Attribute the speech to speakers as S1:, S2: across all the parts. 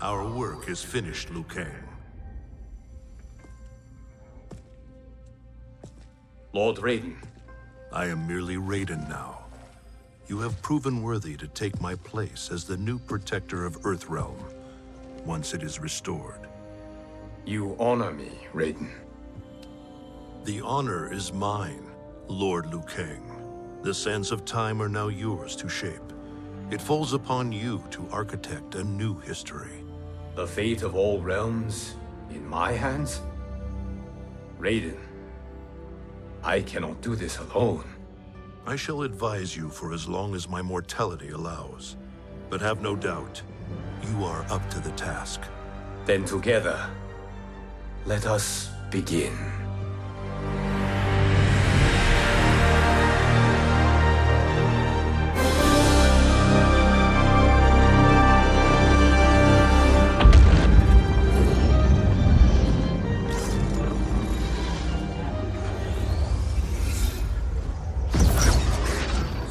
S1: Our work is finished, Liu Kang.
S2: Lord Raiden.
S1: I am merely Raiden now. You have proven worthy to take my place as the new protector of Earthrealm, once it is restored.
S2: You honor me, Raiden.
S1: The honor is mine, Lord Liu Kang. The sands of time are now yours to shape. It falls upon you to architect a new history.
S2: The fate of all realms in my hands? Raiden, I cannot do this alone.
S1: I shall advise you for as long as my mortality allows. But have no doubt, you are up to the task.
S2: Then together, let us begin.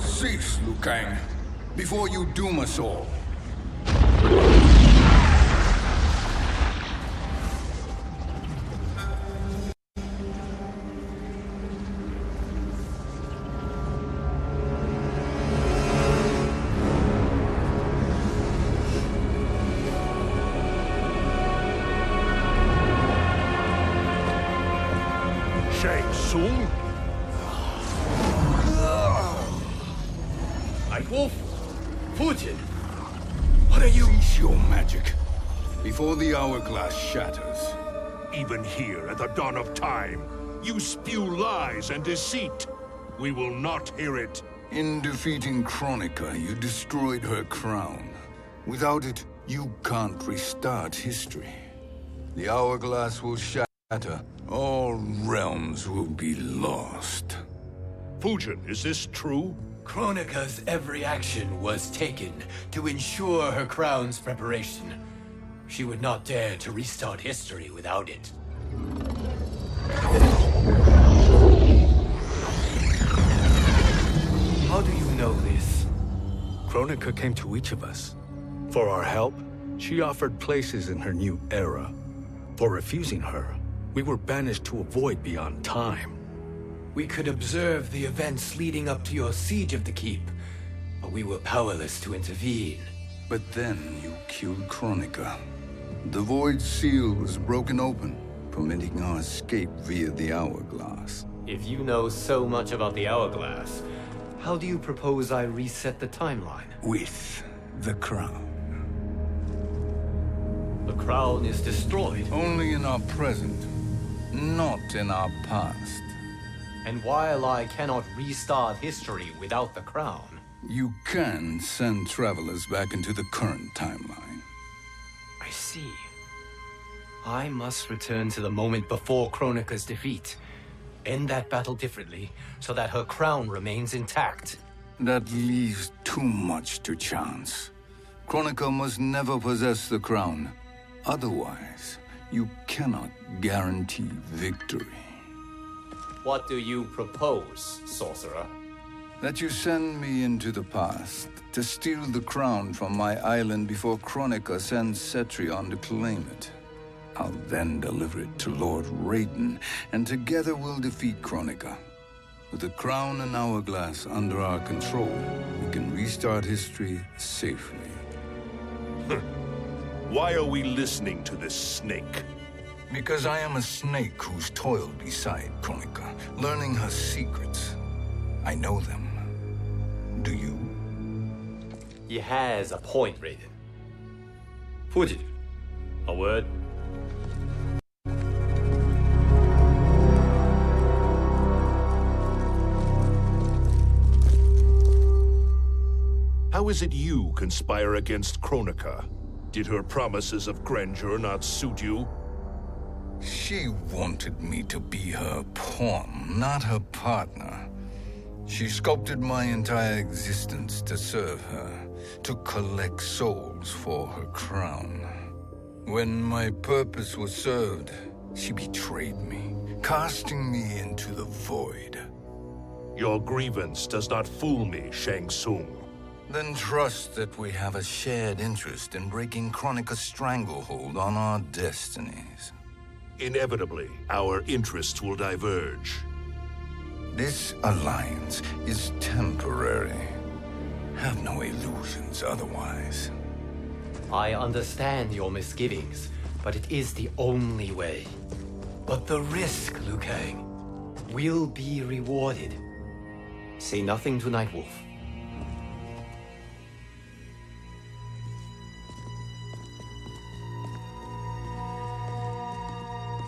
S3: Cease, Liu Kang, before you doom us all.
S1: Shang Tsung?
S2: Wolf, Putin, what are you?
S3: Cease your magic, before the hourglass shatters.
S4: Even here at the dawn of time, you spew lies and deceit. We will not hear it.
S3: In defeating Kronika, you destroyed her crown. Without it, you can't restart history. The hourglass will shatter. All realms will be lost.
S4: Fujin, is this true?
S2: Kronika's every action was taken to ensure her crown's preparation. She would not dare to restart history without it. How do you know this?
S5: Kronika came to each of us. For our help, she offered places in her new era. For refusing her, we were banished to a void beyond time.
S2: We could observe the events leading up to your siege of the keep, but we were powerless to intervene.
S3: But then you killed Kronika. The void seal was broken open, permitting our escape via the hourglass.
S2: If you know so much about the hourglass, how do you propose I reset the timeline?
S3: With the crown.
S2: The crown is destroyed.
S3: Only in our present, not in our past.
S2: And while I cannot restart history without the crown,
S3: You can send travelers back into the current timeline.
S2: I see. I must return to the moment before Kronika's defeat. End that battle differently, so that her crown remains intact.
S3: That leaves too much to chance. Kronika must never possess the crown. Otherwise, you cannot guarantee victory.
S2: What do you propose, sorcerer?
S3: That you send me into the past to steal the crown from my island before Kronika sends Cetrion to claim it. I'll then deliver it to Lord Raiden, and together we'll defeat Kronika. With the crown and hourglass under our control, we can restart history safely.
S4: Why are we listening to this snake?
S3: Because I am a snake who's toiled beside Kronika, learning her secrets. I know them. Do you?
S2: He has a point, Raiden. Fujin, a word?
S4: How is it you conspire against Kronika? Did her promises of grandeur not suit you?
S3: She wanted me to be her pawn, not her partner. She sculpted my entire existence to serve her, to collect souls for her crown. When my purpose was served, she betrayed me, casting me into the void.
S4: Your grievance does not fool me, Shang Tsung.
S3: Then trust that we have a shared interest in breaking Chronica's stranglehold on our destinies.
S4: Inevitably, our interests will diverge.
S3: This alliance is temporary. Have no illusions otherwise.
S2: I understand your misgivings, but it is the only way. But the risk, Liu Kang, will be rewarded. Say nothing to Nightwolf.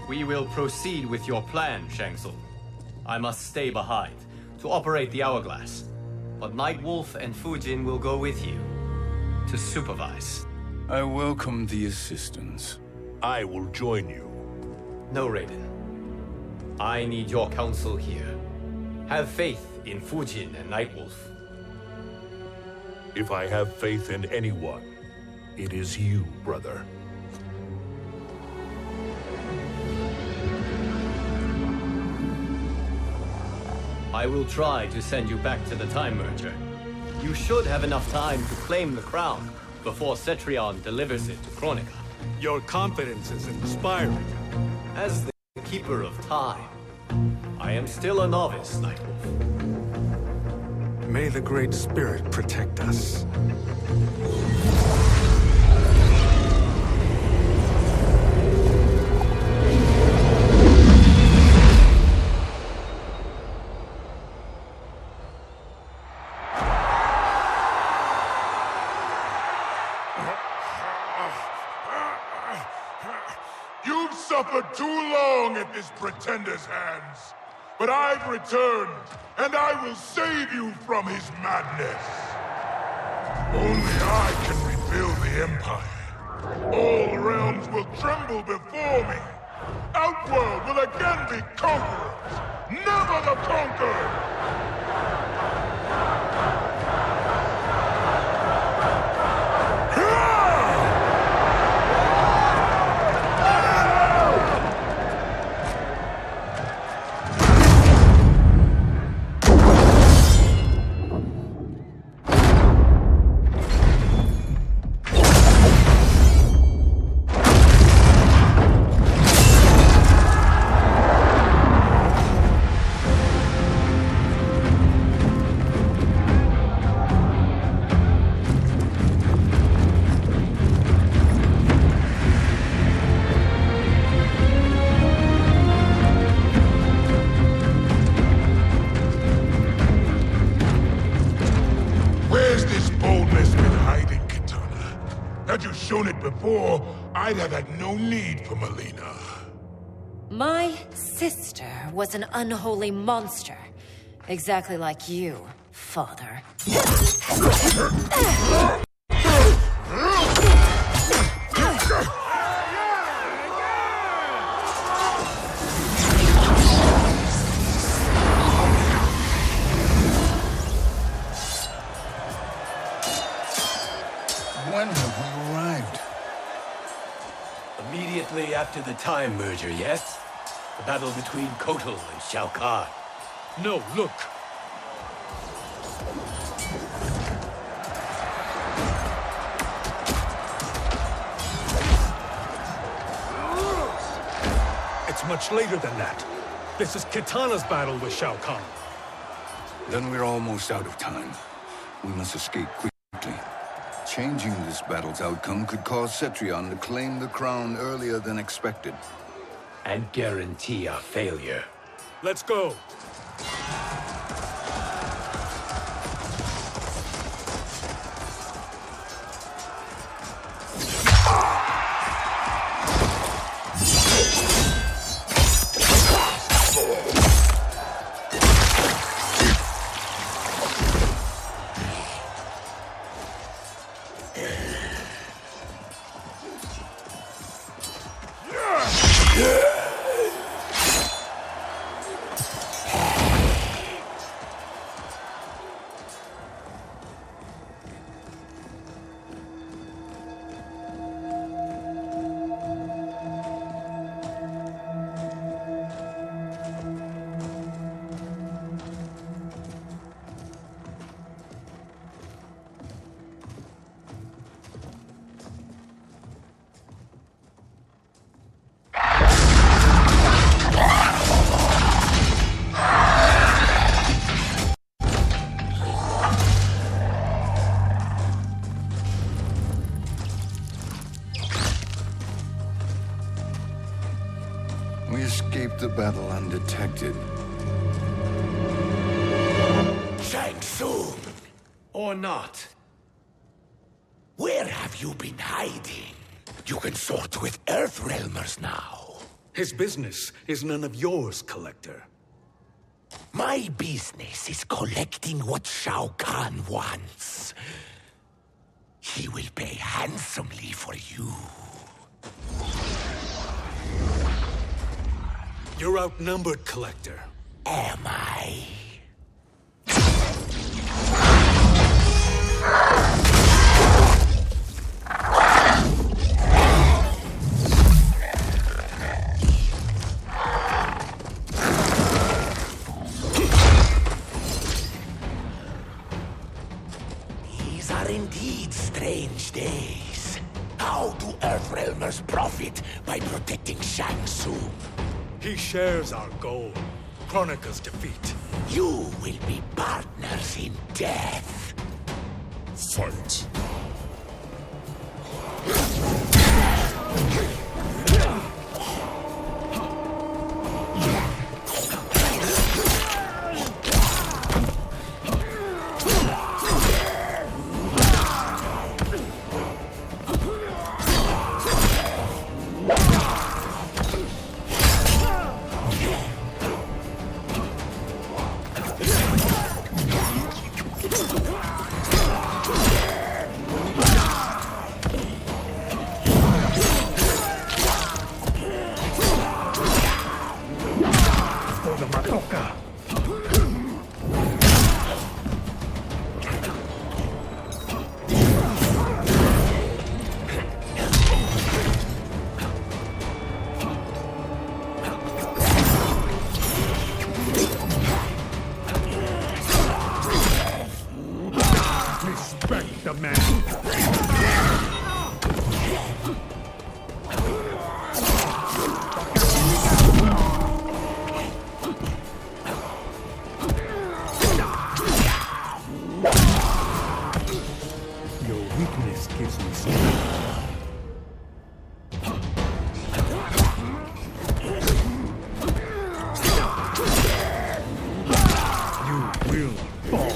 S2: We will proceed with your plan, Shang Tsung. I must stay behind to operate the hourglass. But Nightwolf and Fujin will go with you to supervise.
S3: I welcome the assistance.
S4: I will join you.
S2: No, Raiden. I need your counsel here. Have faith in Fujin and Nightwolf.
S4: If I have faith in anyone, it is you, brother.
S2: I will try to send you back to the Time Merger. You should have enough time to claim the crown before Cetrion delivers it to Kronika.
S5: Your confidence is inspiring.
S2: As the Keeper of Time, I am still a novice, Nightwolf.
S5: May the Great Spirit protect us.
S4: You've suffered too long at this pretender's hands. But I've returned, and I will save you from his madness. Only I can rebuild the Empire. All realms will tremble before me. Outworld will again be conquerors, never the conquered! Before, I'd have had no need for Melina.
S6: My sister was an unholy monster. Exactly like you, father.
S3: When have we arrived?
S2: Immediately after the Time Merger, yes? The battle between Kotal and Shao Kahn.
S5: No, look. It's much later than that. This is Kitana's battle with Shao Kahn.
S3: Then we're almost out of time. We must escape quickly. Changing this battle's outcome could cause Cetrion to claim the crown earlier than expected.
S2: And guarantee our failure.
S5: Let's go.
S3: the battle undetected.
S7: Shang Tsung!
S2: Or not.
S7: Where have you been hiding? You can sort with Earthrealmers now.
S5: His business is none of yours, Collector.
S7: My business is collecting what Shao Kahn wants. He will pay handsomely for you.
S5: You're outnumbered, Collector.
S7: Am I? These are indeed strange days. How do Earthrealmers profit by protecting Shang Tsung?
S5: He shares our goal. Kronika's defeat.
S7: You will be partners in death.
S4: Fight. Respect the man. Your weakness gives me strength. You will fall.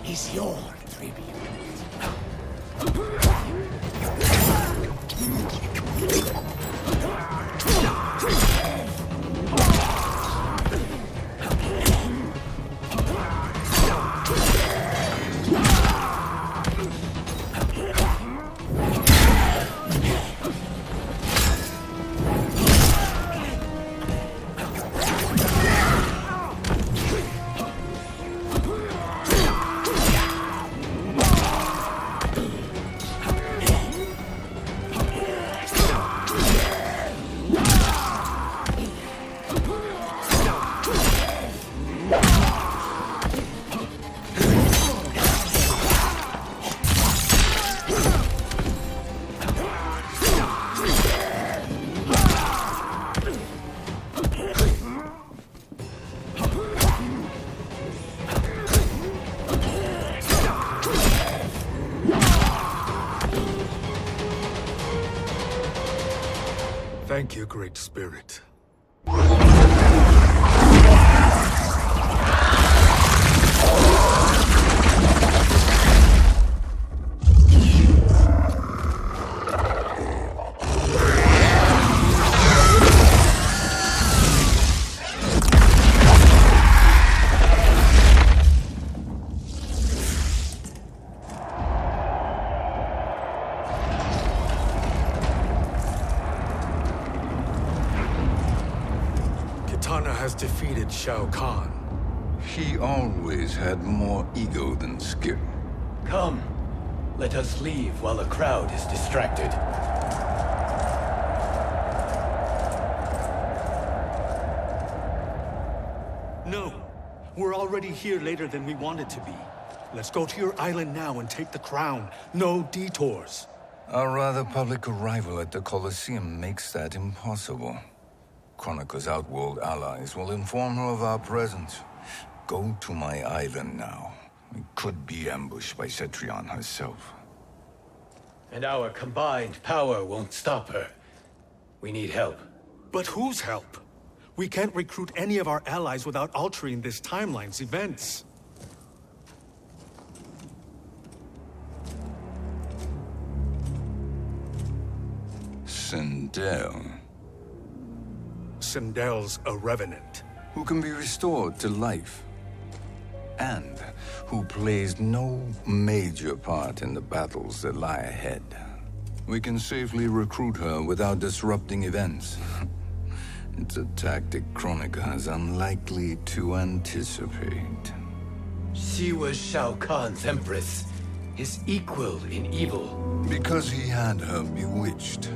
S7: Is your tribute.
S5: Thank you, Great Spirit. Kana has defeated Shao Kahn.
S3: He always had more ego than skill.
S2: Come, let us leave while the crowd is distracted.
S5: No, we're already here later than we wanted to be. Let's go to your island now and take the crown. No detours.
S3: Our rather public arrival at the Colosseum makes that impossible. Chronica's outworld allies will inform her of our presence. Go to my island now. We could be ambushed by Cetrion herself.
S2: And our combined power won't stop her. We need help.
S5: But whose help? We can't recruit any of our allies without altering this timeline's events.
S3: Sindel,
S5: Sindel's a revenant.
S3: who can be restored to life, and who plays no major part in the battles that lie ahead. We can safely recruit her without disrupting events. It's a tactic Chronica is unlikely to anticipate.
S2: She was Shao Kahn's empress, his equal in evil.
S3: Because he had her bewitched.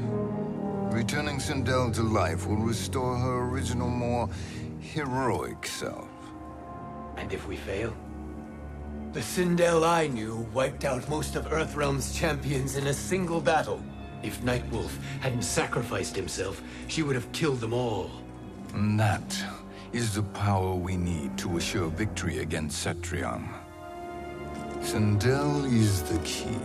S3: Returning Sindel to life will restore her original, more heroic self.
S2: And if we fail? The Sindel I knew wiped out most of Earthrealm's champions in a single battle. If Nightwolf hadn't sacrificed himself, she would have killed them all.
S3: And that is the power we need to assure victory against Cetrion. Sindel is the key.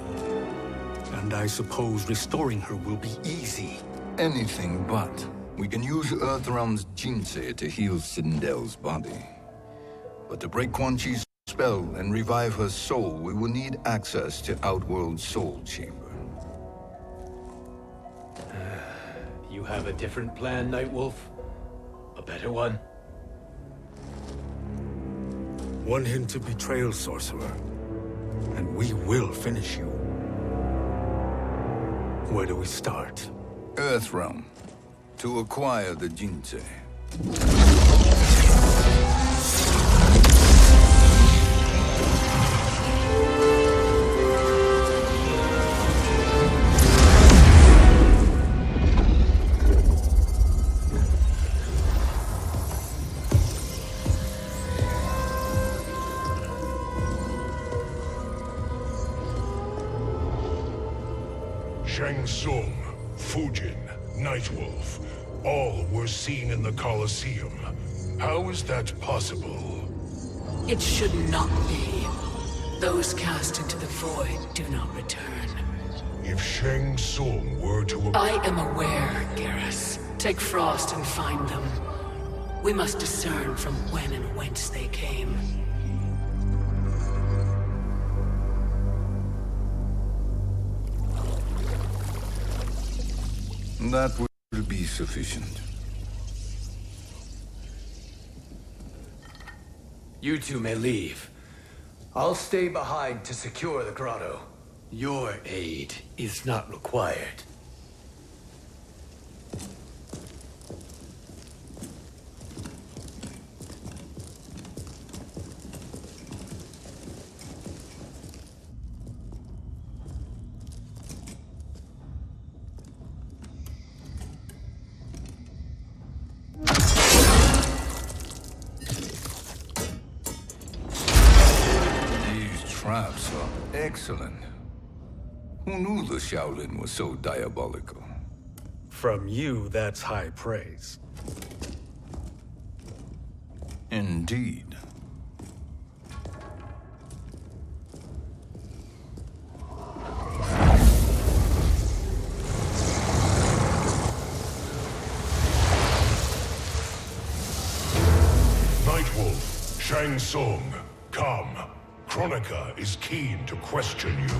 S5: And I suppose restoring her will be easy.
S3: Anything but. We can use Earthrealm's Jinsei to heal Sindel's body. But to break Quan Chi's spell and revive her soul, we will need access to Outworld's Soul Chamber.
S2: You have a different plan, Nightwolf? A better one?
S5: One hint to betrayal, sorcerer. And we will finish you. Where do we start?
S3: Earthrealm. To acquire the Jinsei.
S4: Shang Tsung, Fujin, Nightwolf, all were seen in the Colosseum. How is that possible?
S8: It should not be. Those cast into the void do not return.
S4: If Shang Tsung were to...
S8: I am aware, Garrus. Take Frost and find them. We must discern from when and whence they came.
S3: That will be sufficient.
S2: You two may leave. I'll stay behind to secure the grotto. Your aid is not required.
S3: Traps are excellent. Who knew the Shaolin was so diabolical?
S5: From you, that's high praise.
S3: Indeed.
S4: Nightwolf, Shang Tsung, come. Chronica is keen to question you.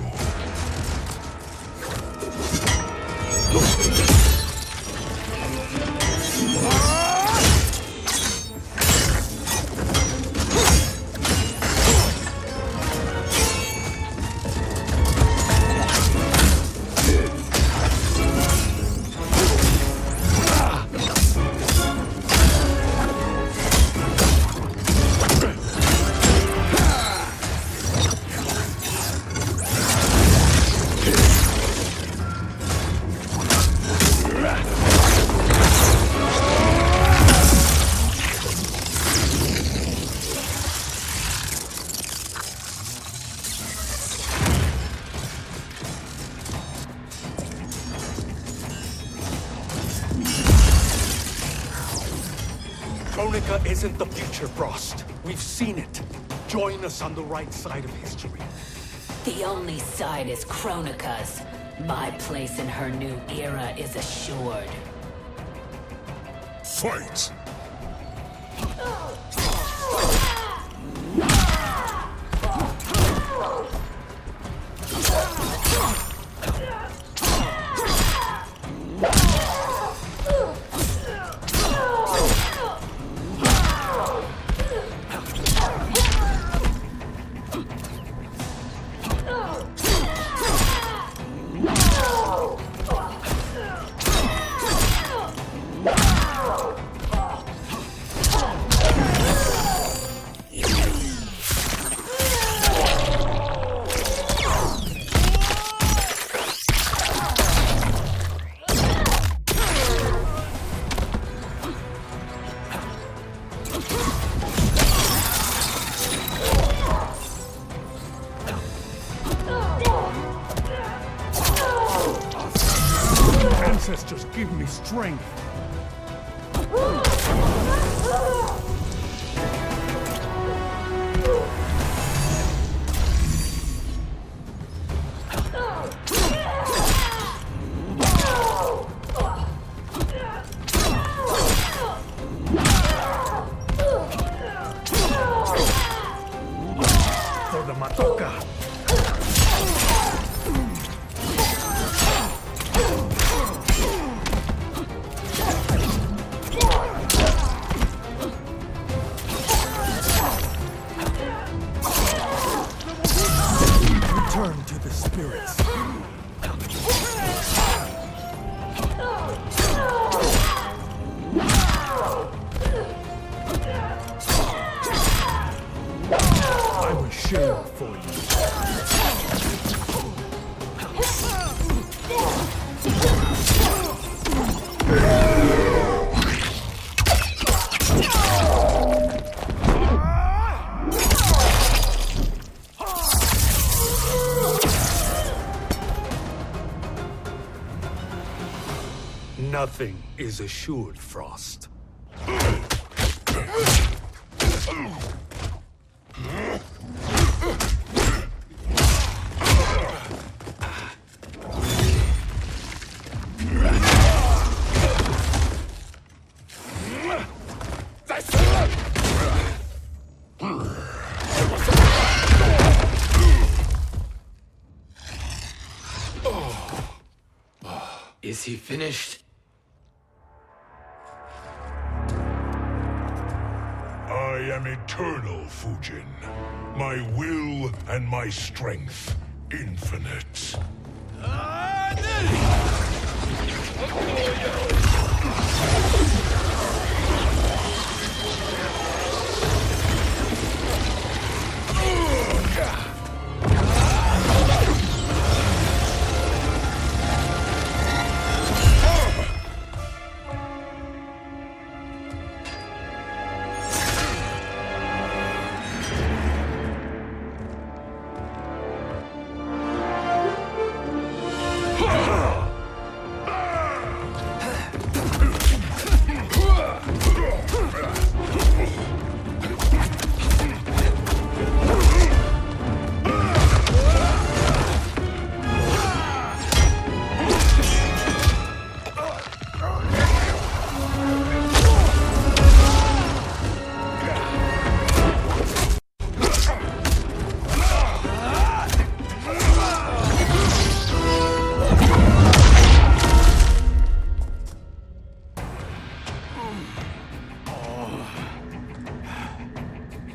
S5: Kronika isn't the future, Frost. We've seen it. Join us on the right side of history.
S9: The only side is Kronika's. My place in her new era is assured.
S4: Fight!
S5: Ancestors, give me strength. For the Matoka. Return to the spirits. I will share for you. Nothing is assured, Frost.
S2: Is he finished?
S4: I am eternal, Fujin. My will and my strength, infinite.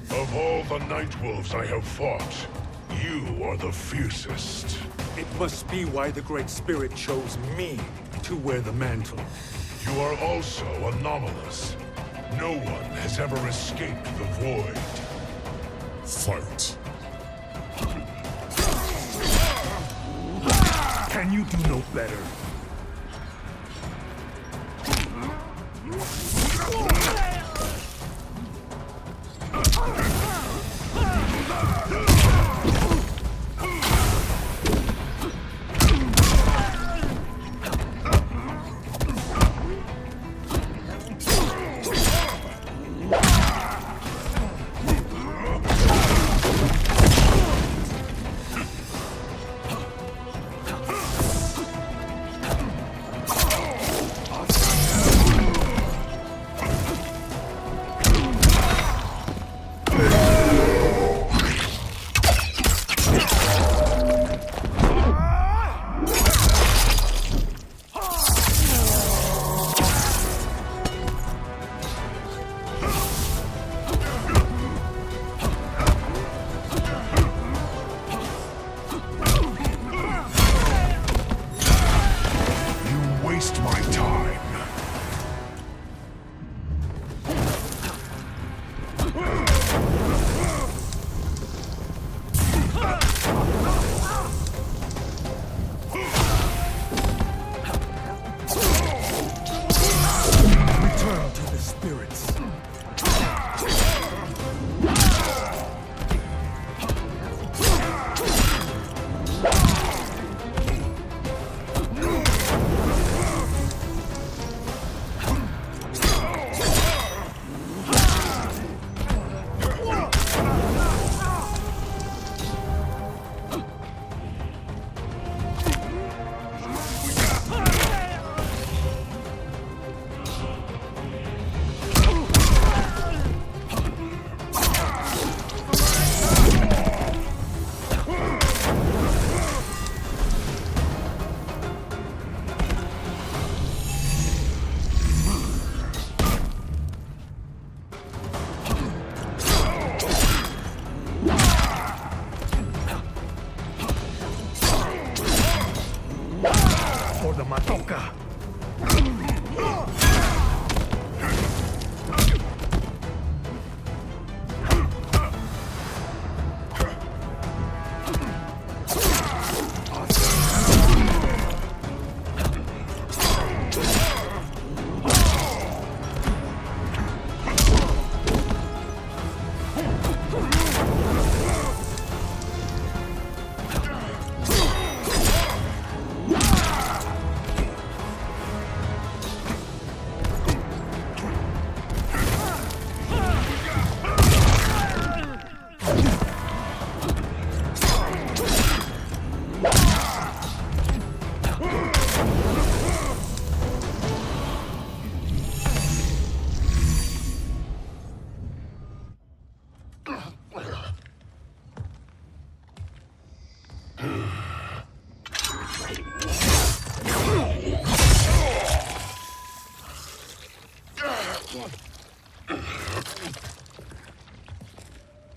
S4: Of all the Nightwolves I have fought, you are the fiercest.
S5: It must be why the Great Spirit chose me to wear the mantle.
S4: You are also anomalous. No one has ever escaped the void. Fight.
S5: Can you do no better?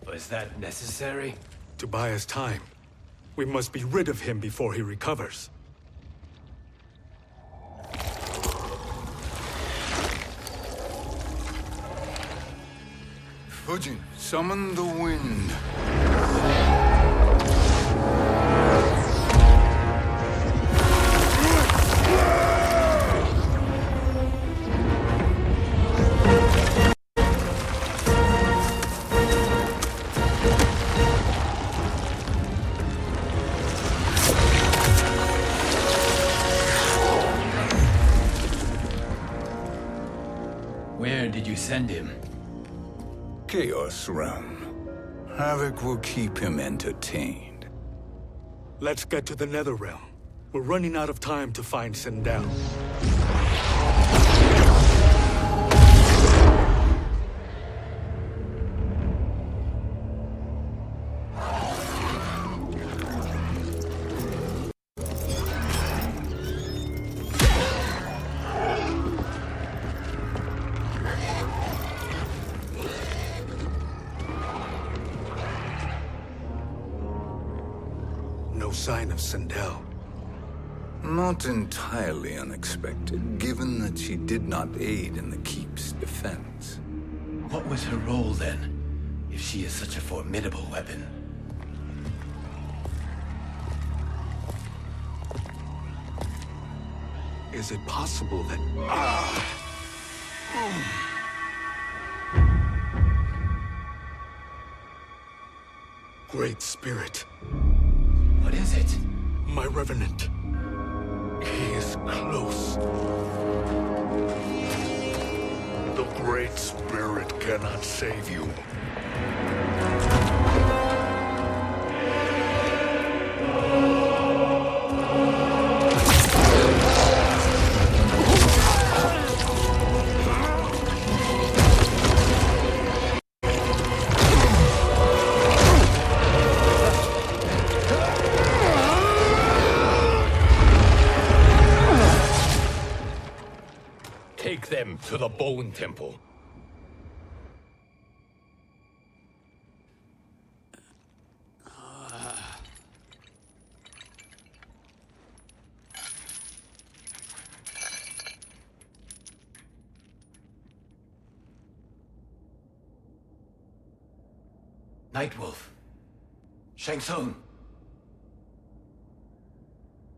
S2: Was that necessary?
S5: To buy us time. We must be rid of him before he recovers.
S3: Fujin, summon the wind.
S2: Where did you send him?
S3: Chaos Realm. Havoc will keep him entertained.
S5: Let's get to the Netherrealm. We're running out of time to find Sindel. No sign of Sindel.
S3: Not entirely unexpected, given that she did not aid in the Keep's defense.
S2: What was her role then, if she is such a formidable weapon?
S5: Is it possible that... Great Spirit.
S2: What is it?
S5: My Revenant. He is close.
S4: The Great Spirit cannot save you.
S7: Take them to the Bone Temple.
S2: Nightwolf. Shang Tsung.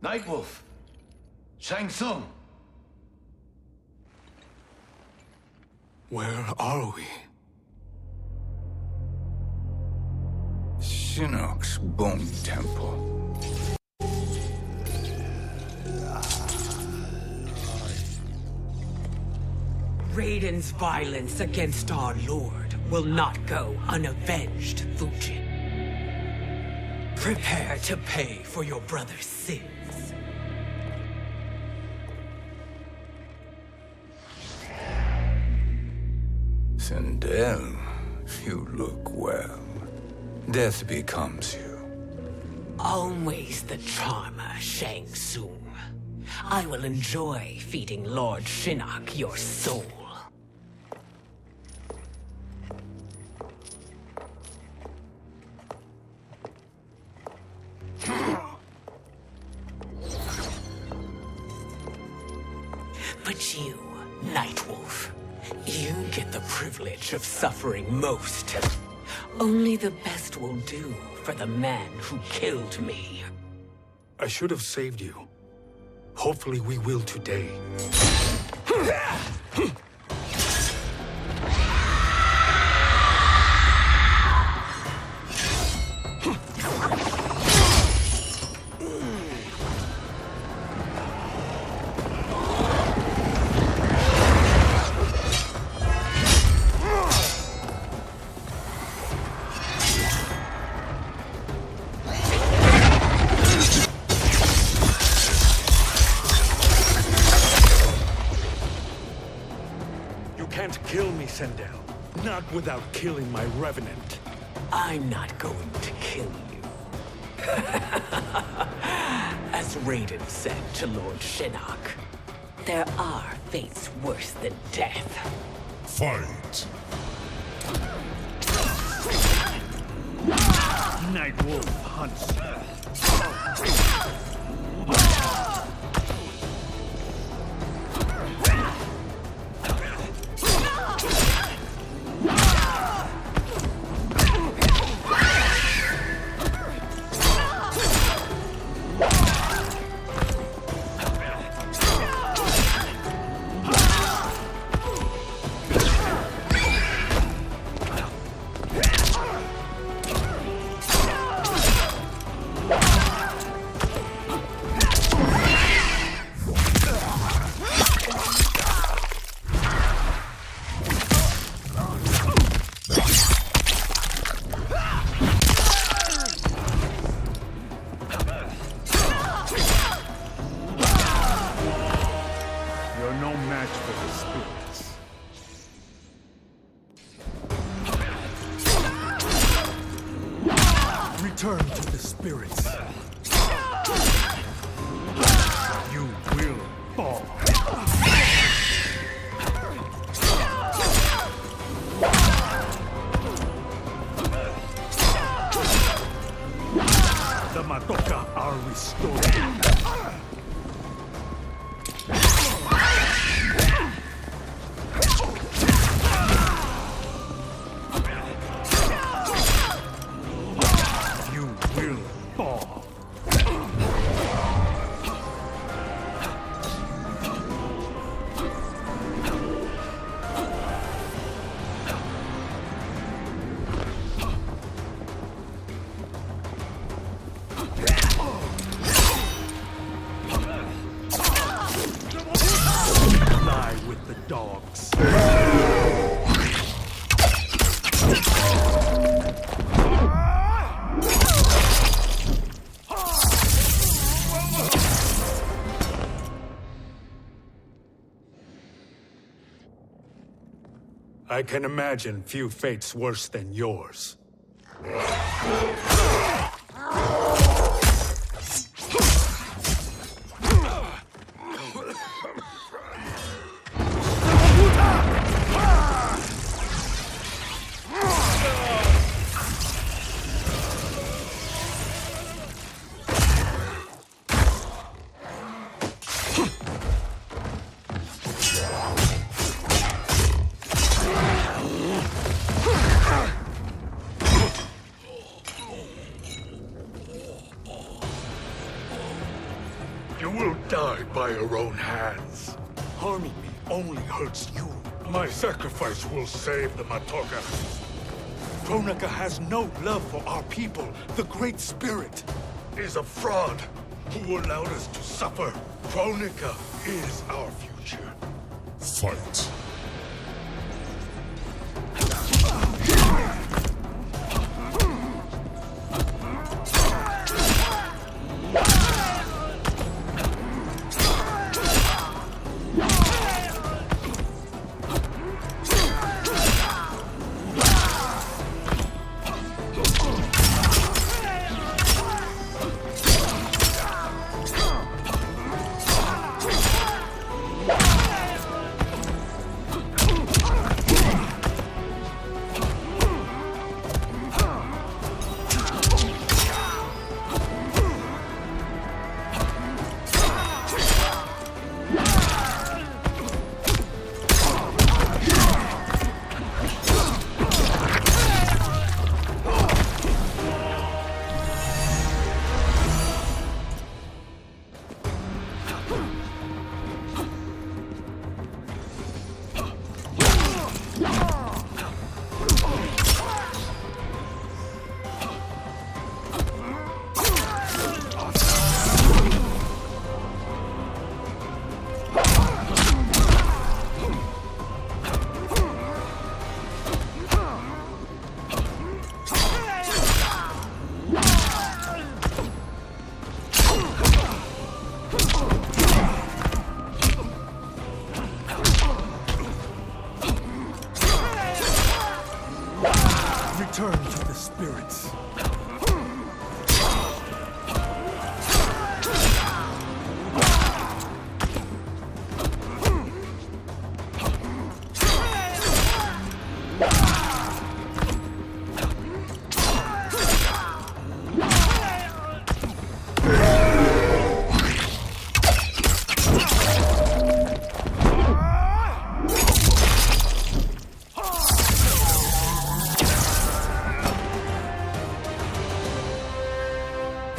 S2: Nightwolf. Shang Tsung.
S5: Where are we?
S3: Shinnok's Bone Temple.
S10: Raiden's violence against our Lord will not go unavenged, Fujin. Prepare to pay for your brother's sins.
S3: Sindel, you look well. Death becomes you.
S10: Always the charmer, Shang Tsung. I will enjoy feeding Lord Shinnok your soul. But you, Nightwolf, you get the privilege of suffering most. Only the best will do for the man who killed me.
S5: I should have saved you. Hopefully we will today. Sindel. Not without killing my Revenant.
S10: I'm not going to kill you. As Raiden said to Lord Shinnok, there are fates worse than death.
S4: Fight!
S5: Nightwolf hunts. Return to the spirits. You will fall. The Madoka are restored. I can imagine few fates worse than yours. You will die by your own hands. Harming me only hurts you. My sacrifice will save the Madoka. Kronika has no love for our people. The Great Spirit is a fraud who allowed us to suffer. Kronika is our future.
S4: Fight.
S5: Return to the spirits.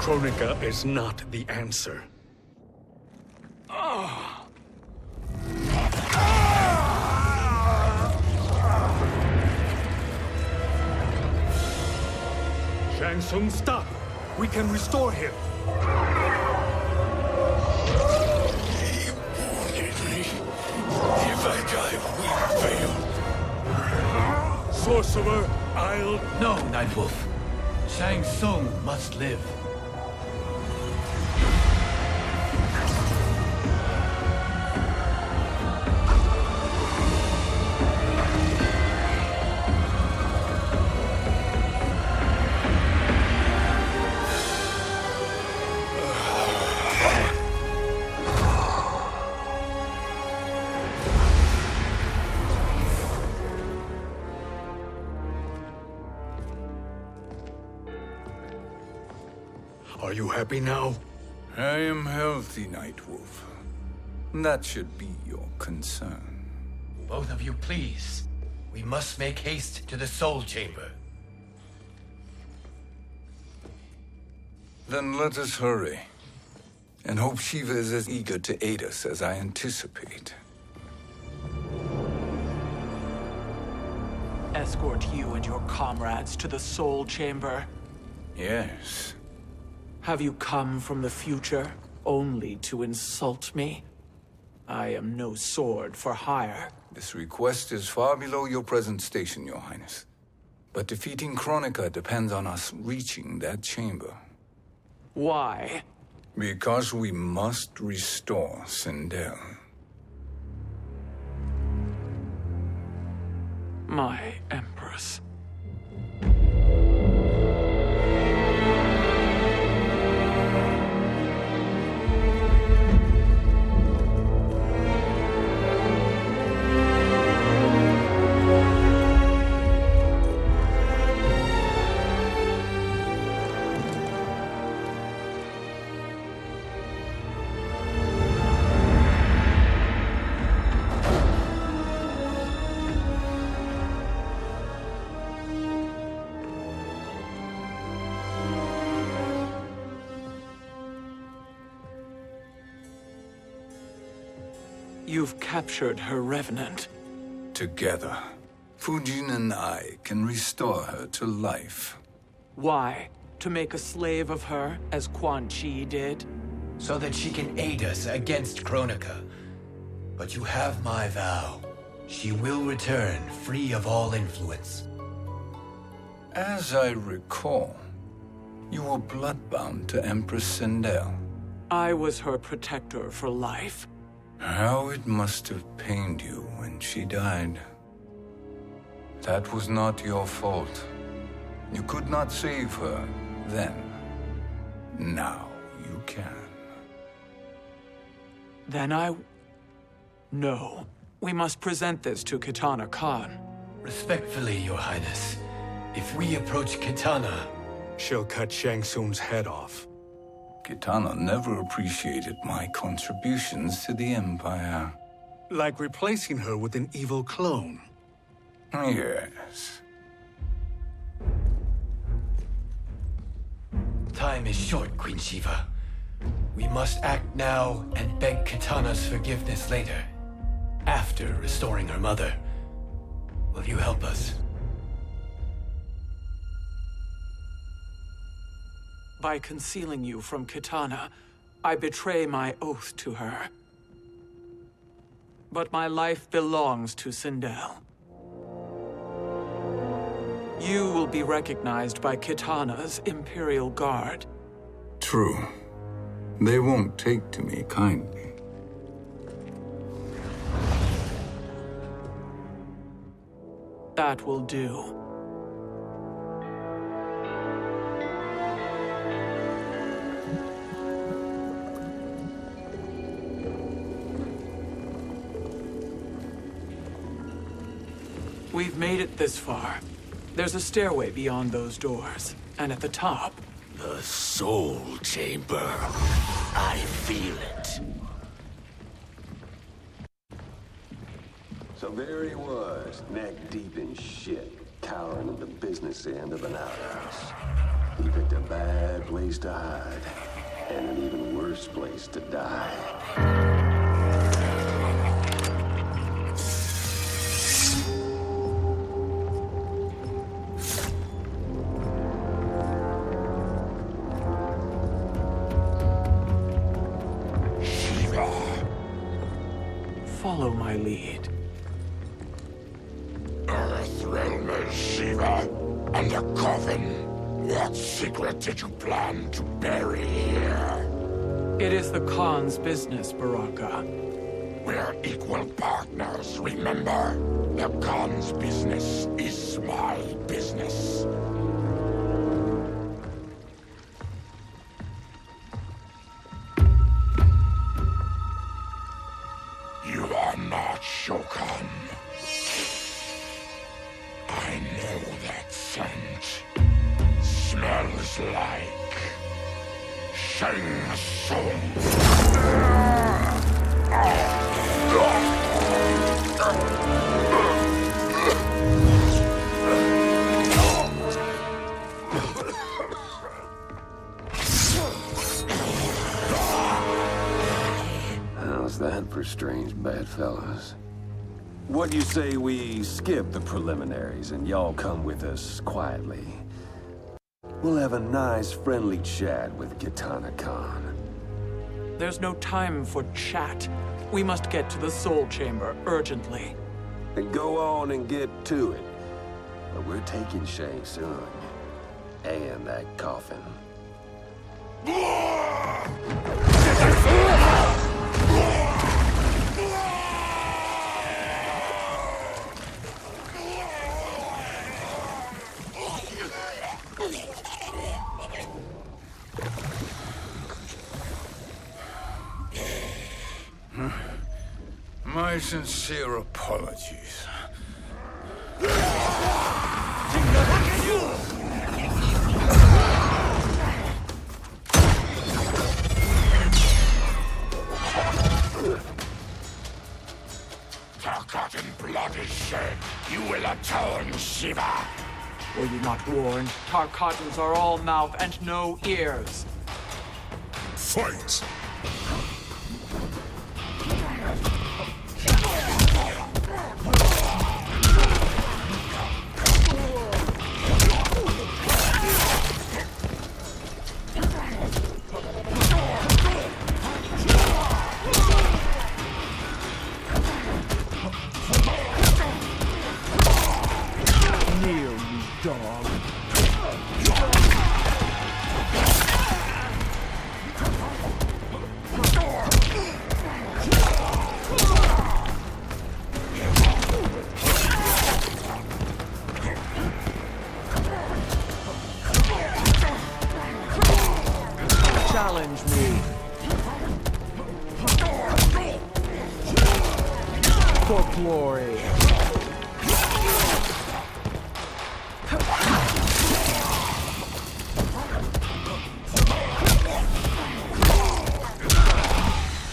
S5: Kronika is not the answer. Shang Tsung, stop! We can restore him.
S7: He wanted me. If I die, we fail.
S5: Sorcerer, I'll...
S2: No, Nightwolf. Shang Tsung must live.
S5: Are you happy now?
S3: I am healthy, Nightwolf. That should be your concern.
S2: Both of you, please. We must make haste to the Soul Chamber.
S3: Then let us hurry. And hope Shiva is as eager to aid us as I anticipate.
S11: Escort you and your comrades to the Soul Chamber.
S3: Yes.
S11: Have you come from the future only to insult me? I am no sword for hire.
S3: This request is far below your present station, Your Highness. But defeating Kronika depends on us reaching that chamber.
S11: Why?
S3: Because we must restore Sindel.
S11: My Empress. You've captured her revenant.
S3: Together, Fujin and I can restore her to life.
S11: Why? To make a slave of her, as Quan Chi did?
S2: So that she can aid us against Kronika. But you have my vow. She will return free of all influence.
S3: As I recall, you were bloodbound to Empress Sindel.
S11: I was her protector for life.
S3: How it must have pained you when she died. That was not your fault. You could not save her then. Now you can.
S11: Then No. We must present this to Kitana Khan.
S2: Respectfully, Your Highness, if we approach Kitana...
S5: She'll cut Shang Tsung's head off.
S3: Kitana never appreciated my contributions to the Empire.
S5: Like replacing her with an evil clone.
S3: Yes.
S2: Time is short, Queen Shiva. We must act now and beg Kitana's forgiveness later. After restoring her mother. Will you help us?
S11: By concealing you from Kitana, I betray my oath to her. But my life belongs to Sindel. You will be recognized by Kitana's Imperial Guard.
S3: True. They won't take to me kindly.
S11: That will do. We've made it this far. There's a stairway beyond those doors, and at the top...
S7: The Soul Chamber. I feel it.
S12: So there he was, neck deep in shit, cowering at the business end of an outhouse. He picked a bad place to hide, and an even worse place to die.
S11: Follow my lead.
S4: Earthrealm is Shiva, and a coffin. What secret did you plan to bury here?
S11: It is the Khan's business, Baraka.
S4: We're equal partners, remember? The Khan's business is my business. You are not Shokan. I know that scent. Smells like Shang Tsung.
S12: How's that for strange bedfellows? What do you say we skip the preliminaries and y'all come with us quietly? We'll have a nice, friendly chat with Kitana Khan.
S11: There's no time for chat. We must get to the Soul Chamber urgently.
S12: And go on and get to it. But we're taking Shang Tsung. And that coffin.
S3: My sincere apologies.
S4: Forgotten blood is shed. You will atone, Shiva.
S11: Were you not warned? Tarkatans are all mouth and no ears.
S4: Fight!
S11: Kneel, you dog. Challenge me. For glory.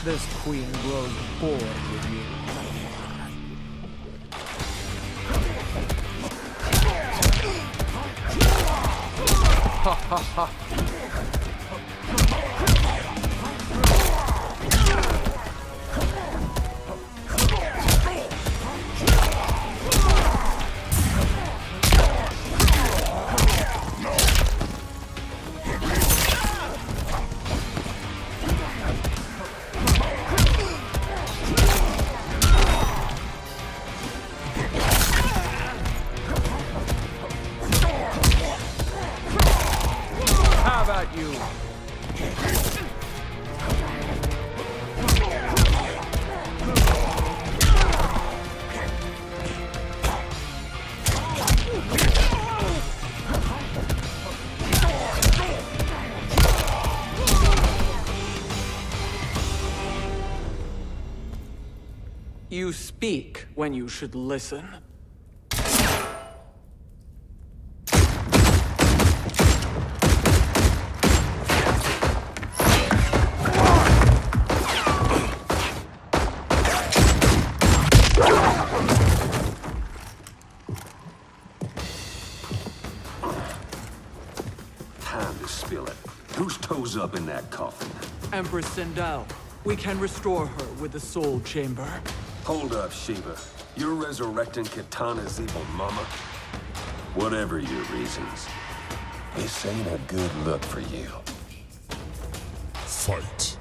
S11: This queen grows bored with you. Ha ha ha. How about you? You speak when you should listen.
S12: spill it. Whose toes up in that coffin?
S11: Empress Sindel. We can restore her with the soul chamber.
S12: Hold up, Sheba. You're resurrecting Kitana's evil mama? Whatever your reasons, this ain't a good look for you.
S4: Fight.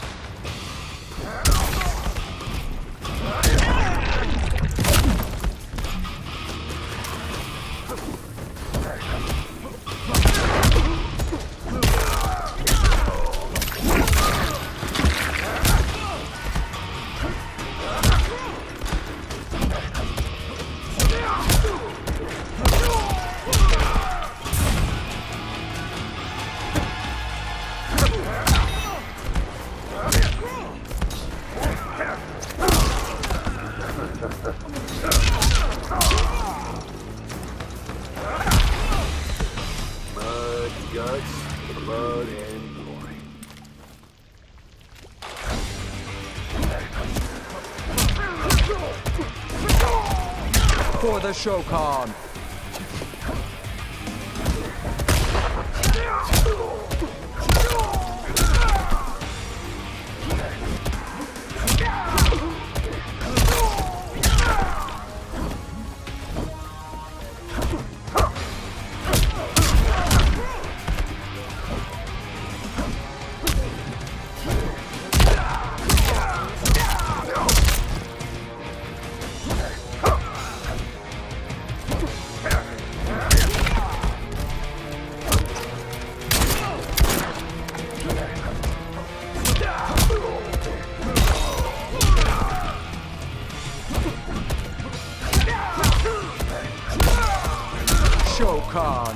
S12: Blood and glory.
S11: For the Shokan! Shokan!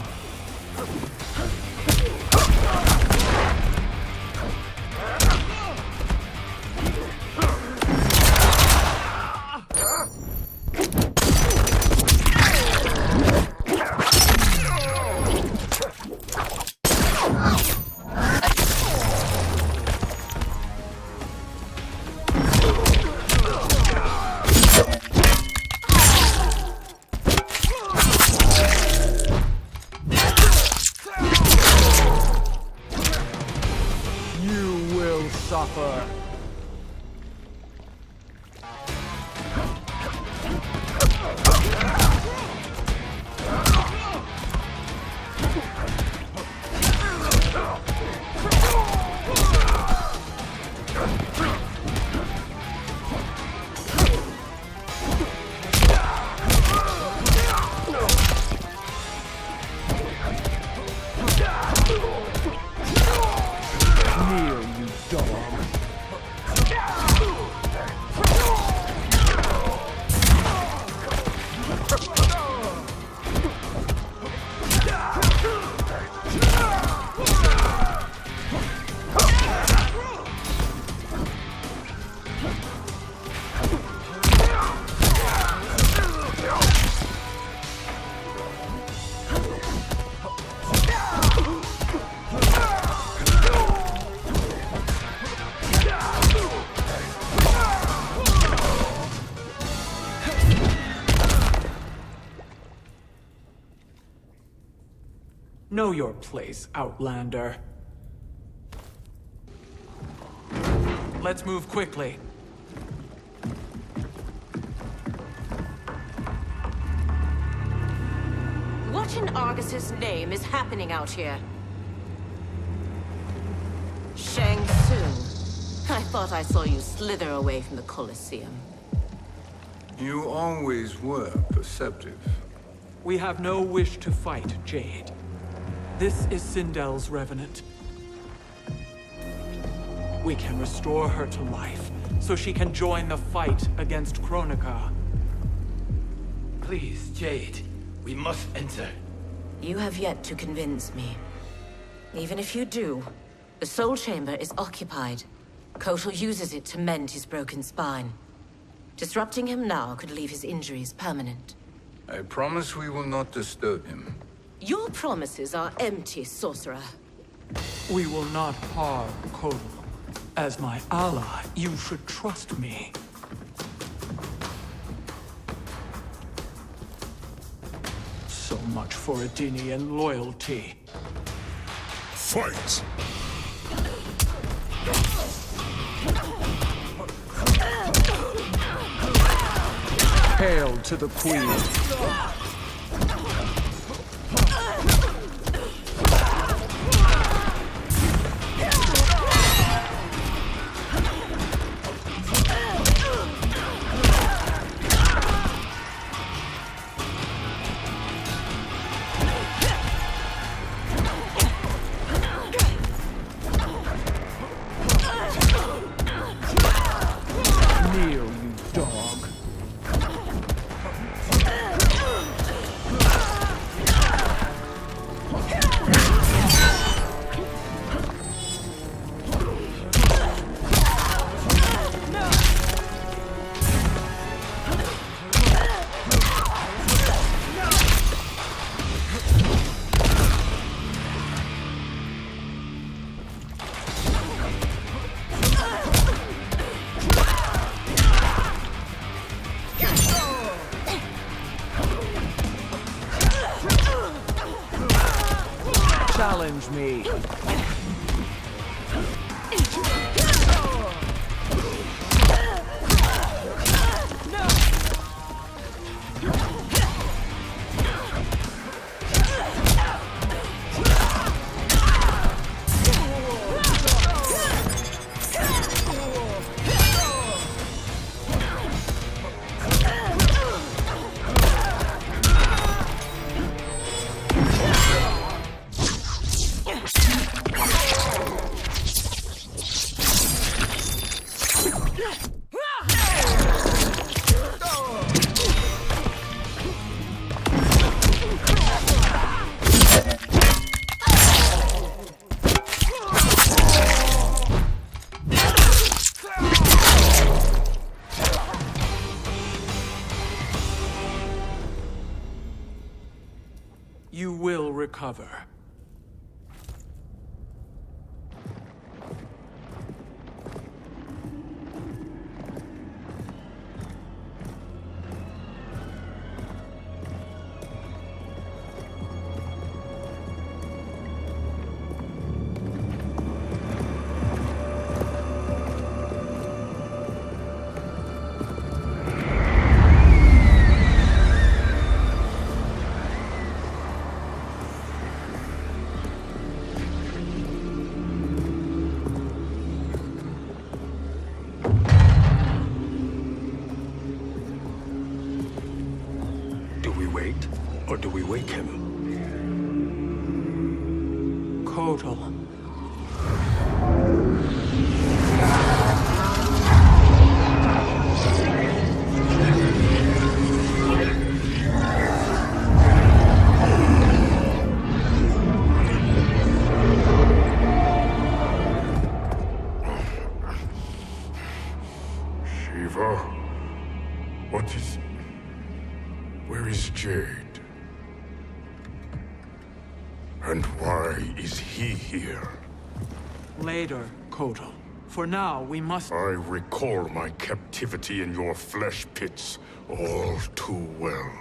S11: Suffer. Know your place, Outlander. Let's move quickly.
S6: What in Argus's name is happening out here? Shang Tsung. I thought I saw you slither away from the Colosseum.
S3: You always were perceptive.
S11: We have no wish to fight, Jade. This is Sindel's revenant. We can restore her to life, so she can join the fight against Kronika.
S2: Please, Jade, we must enter.
S6: You have yet to convince me. Even if you do, the soul chamber is occupied. Kotal uses it to mend his broken spine. Disrupting him now could leave his injuries permanent.
S3: I promise we will not disturb him.
S6: Your promises are empty, sorcerer.
S11: We will not harm Kotal. As my ally, you should trust me. So much for Adenian loyalty.
S4: Fight!
S11: Hail to the Queen. Kneel, you dog. Challenge me. You will recover.
S5: Or do we wake him?
S11: Kotal.
S4: Shiva? What is... Where is Jade? And why is he here?
S11: Later, Kotal. For now, we must...
S4: I recall my captivity in your flesh pits all too well.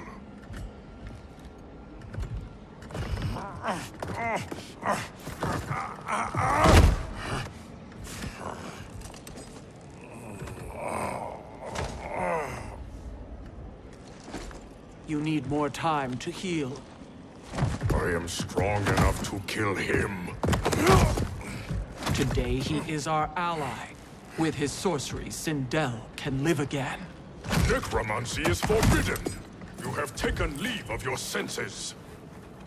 S11: You need more time to heal.
S4: I am strong enough to kill him.
S11: Today he is our ally. With his sorcery, Sindel can live again.
S4: Necromancy is forbidden. You have taken leave of your senses.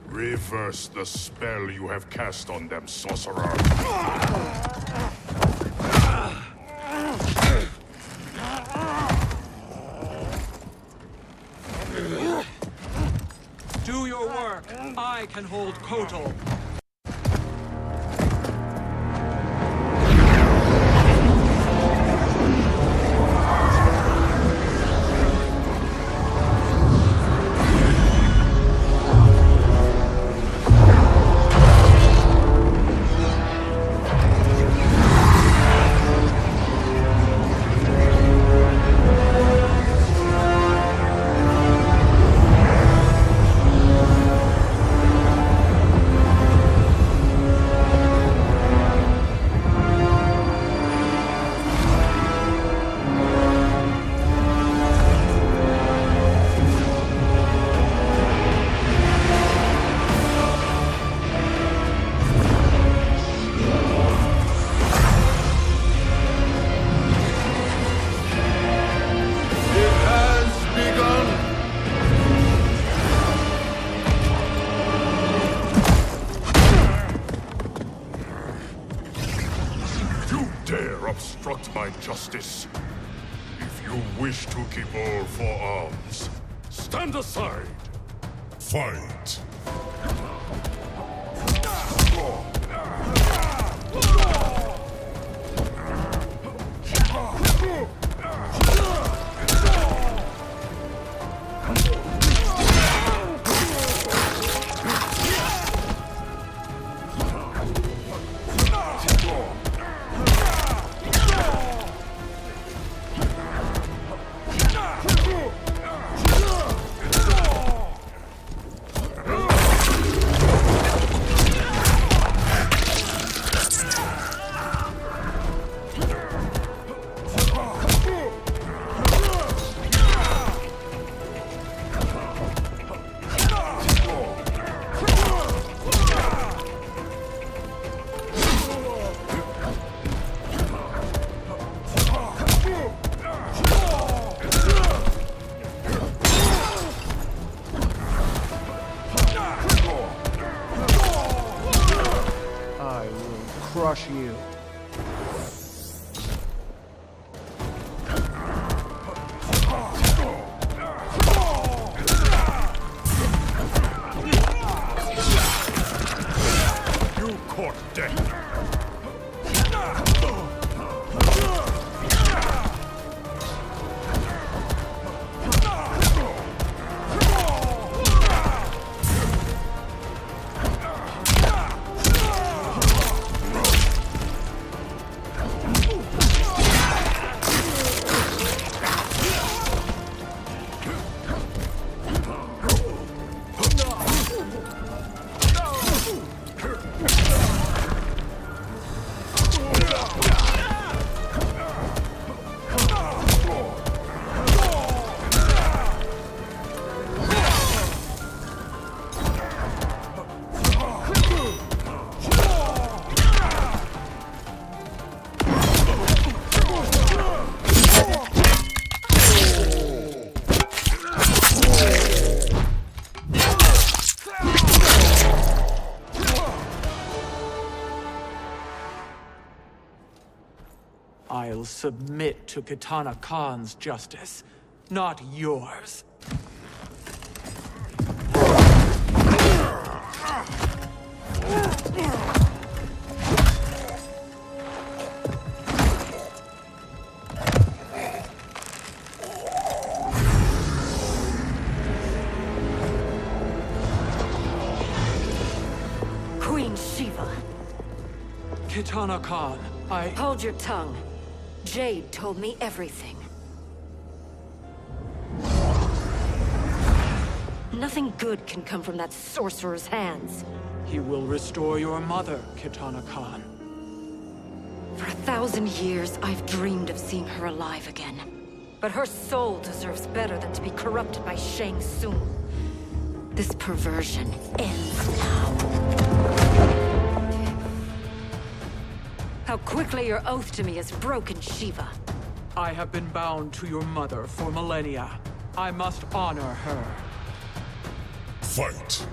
S4: Reverse the spell you have cast on them, sorcerer.
S11: Do your work. I can hold Kotal.
S4: obstruct my justice. If you wish to keep all four arms, stand aside. Fight.
S11: Crush you.
S4: You caught death.
S11: I'll submit to Kitana Khan's justice, not yours.
S13: Queen Shiva.
S11: Kitana Khan,
S13: Hold your tongue. Jade told me everything. Nothing good can come from that sorcerer's hands.
S11: He will restore your mother, Kitana Khan.
S13: For 1,000 years, I've dreamed of seeing her alive again. But her soul deserves better than to be corrupted by Shang Tsung. This perversion ends now. How quickly your oath to me is broken, Shiva.
S11: I have been bound to your mother for millennia. I must honor her.
S4: Fight.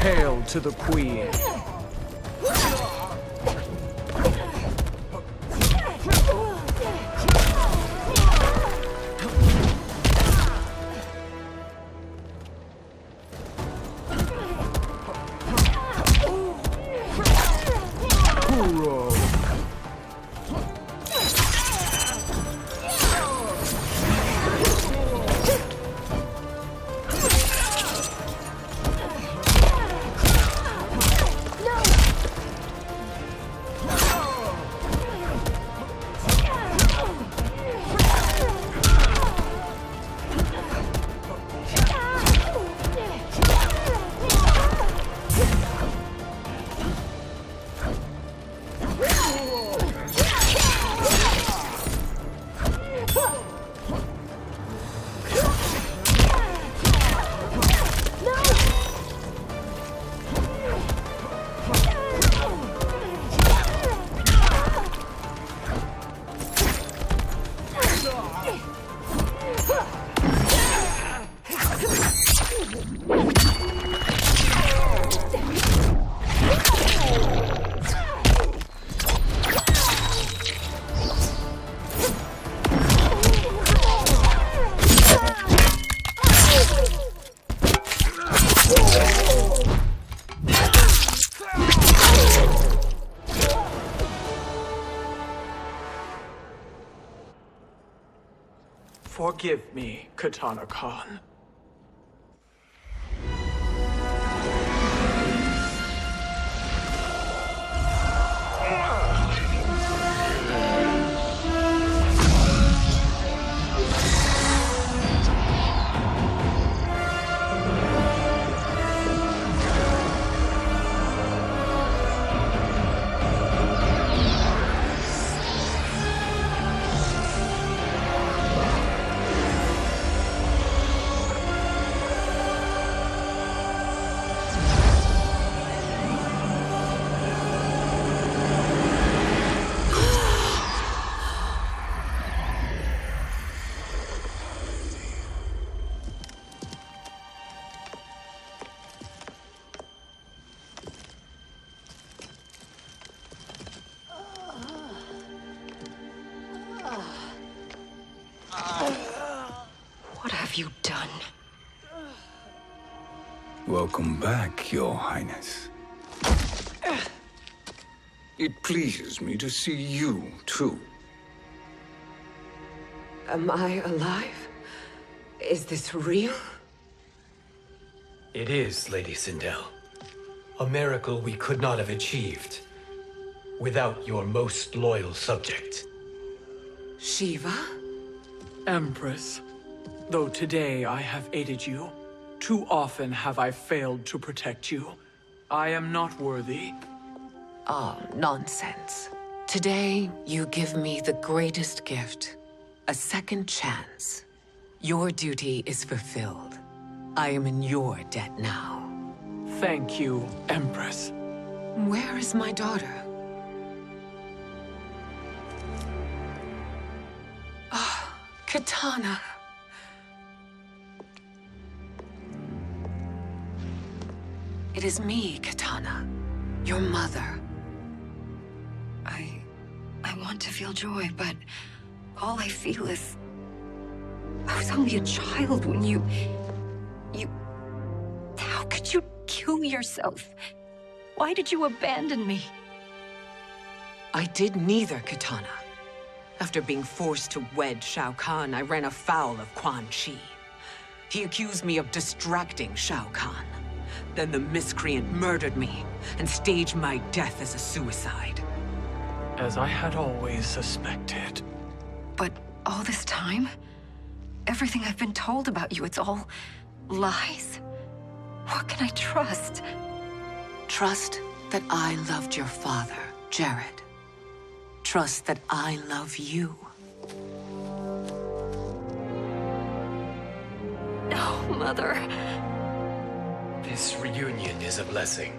S11: Hail to the Queen. Forgive me, Katana Khan.
S13: What have you done?
S3: Welcome back, Your Highness. It pleases me to see you, too.
S10: Am I alive? Is this real?
S2: It is, Lady Sindel. A miracle we could not have achieved without your most loyal subject.
S10: Shiva?
S11: Empress, though today I have aided you, too often have I failed to protect you. I am not worthy.
S10: Oh, nonsense. Today, you give me the greatest gift. A second chance. Your duty is fulfilled. I am in your debt now.
S11: Thank you, Empress.
S10: Where is my daughter? Ah, Katana. It is me, Katana. Your mother.
S13: I want to feel joy, but all I feel is... I was only a child when you... How could you kill yourself? Why did you abandon me?
S10: I did neither, Katana. After being forced to wed Shao Kahn, I ran afoul of Quan Chi. He accused me of distracting Shao Kahn. Then the miscreant murdered me and staged my death as a suicide.
S11: As I had always suspected.
S13: But all this time? Everything I've been told about you, it's all lies? What can I trust?
S10: Trust that I loved your father, Jared. Trust that I love you.
S13: No, Mother.
S2: This reunion is a blessing,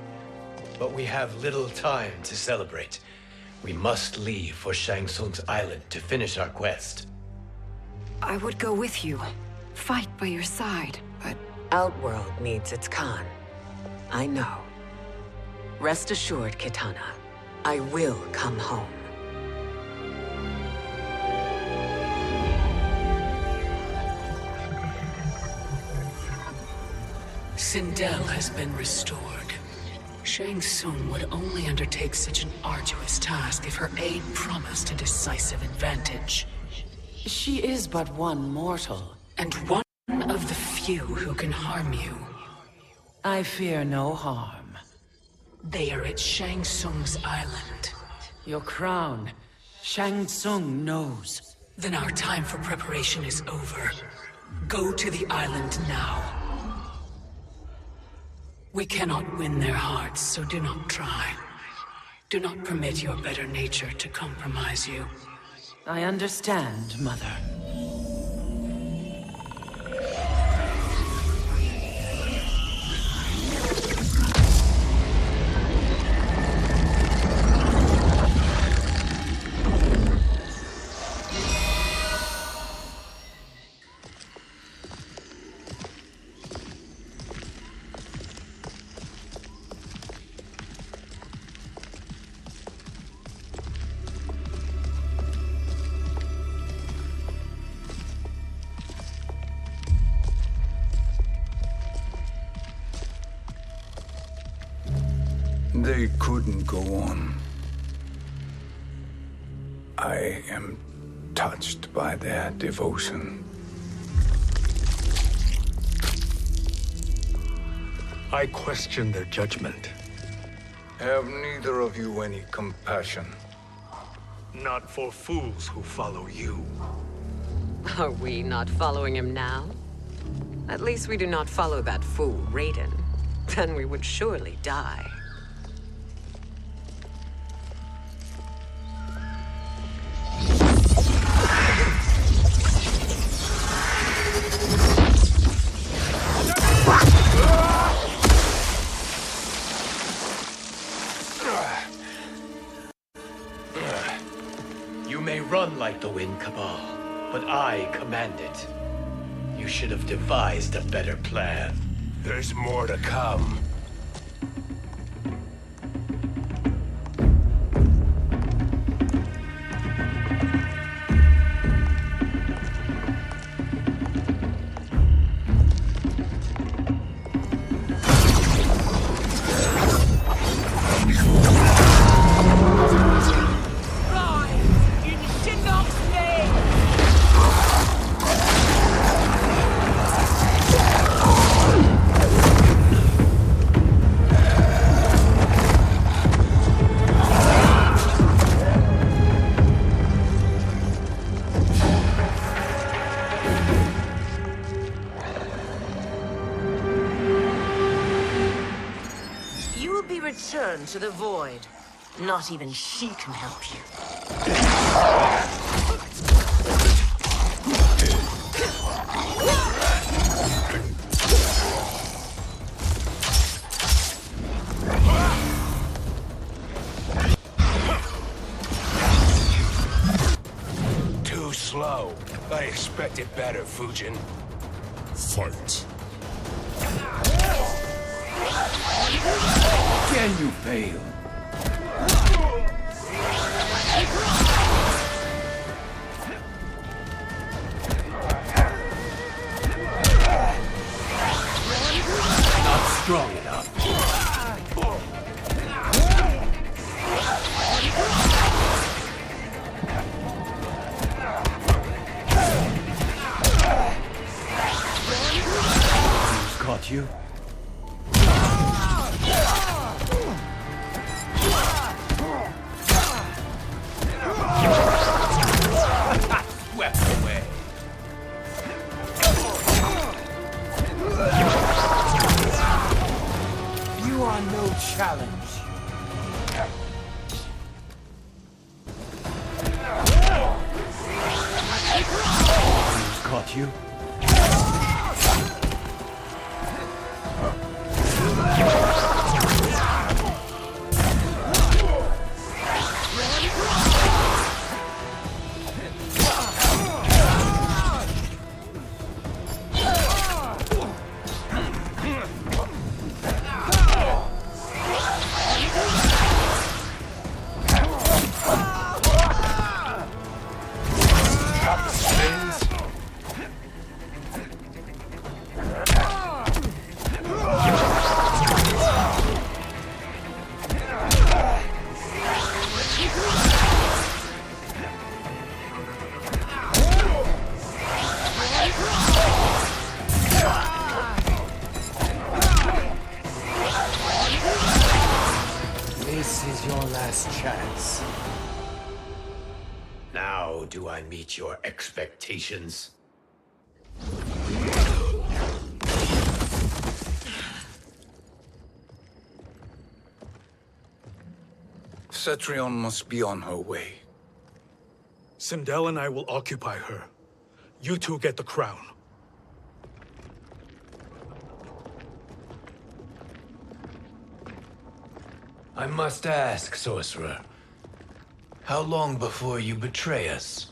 S2: but we have little time to celebrate. We must leave for Shang Tsung's island to finish our quest.
S13: I would go with you, fight by your side, but...
S10: Outworld needs its Khan. I know. Rest assured, Kitana, I will come home.
S8: Sindel has been restored. Shang Tsung would only undertake such an arduous task if her aid promised a decisive advantage. She is but one mortal, and one of the few who can harm you. I fear no harm. They are at Shang Tsung's island. Your crown, Shang Tsung knows. Then our time for preparation is over. Go to the island now. We cannot win their hearts, so do not try. Do not permit your better nature to compromise you.
S10: I understand, Mother.
S3: They couldn't go on. I am touched by their devotion.
S5: I question their judgment.
S3: Have neither of you any compassion?
S5: Not for fools who follow you.
S10: Are we not following him now? At least we do not follow that fool, Raiden. Then we would surely die.
S2: You may run like the wind, Cabal, but I command it. You should have devised a better plan.
S7: There's more to come.
S6: Return to the void. Not even she can help you.
S7: Too slow. I expected better, Fujin.
S1: Fight.
S2: Can you fail? Not strong enough. Who's caught you?
S7: Challenge.
S2: Who's caught you? This is your last chance. Now do I meet your expectations?
S3: Cetrion must be on her way.
S5: Sindel and I will occupy her. You two get the crown.
S2: I must ask, sorcerer. How long before you betray us?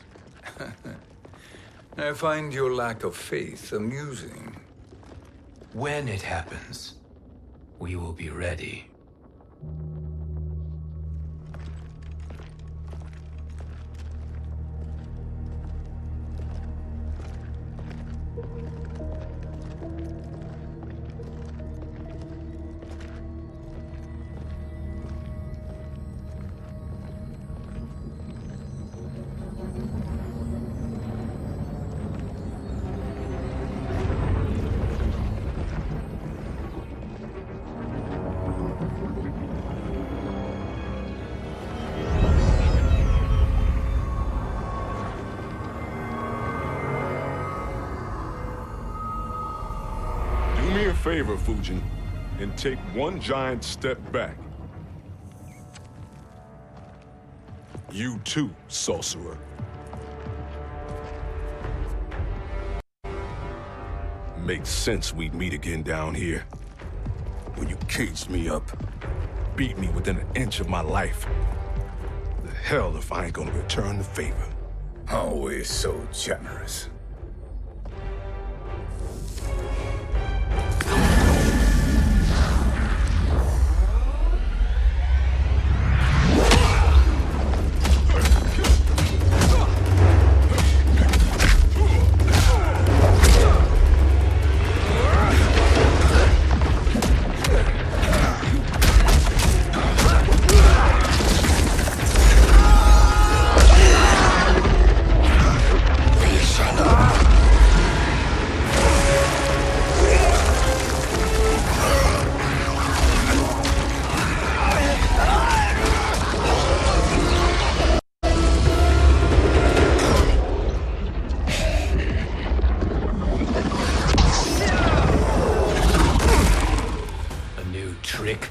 S3: I find your lack of faith amusing.
S2: When it happens, we will be ready.
S4: favor, Fujin, and take one giant step back. You too, sorcerer. Makes sense we'd meet again down here. When you caged me up, beat me within an inch of my life. The hell if I ain't gonna return the favor.
S3: Always so generous.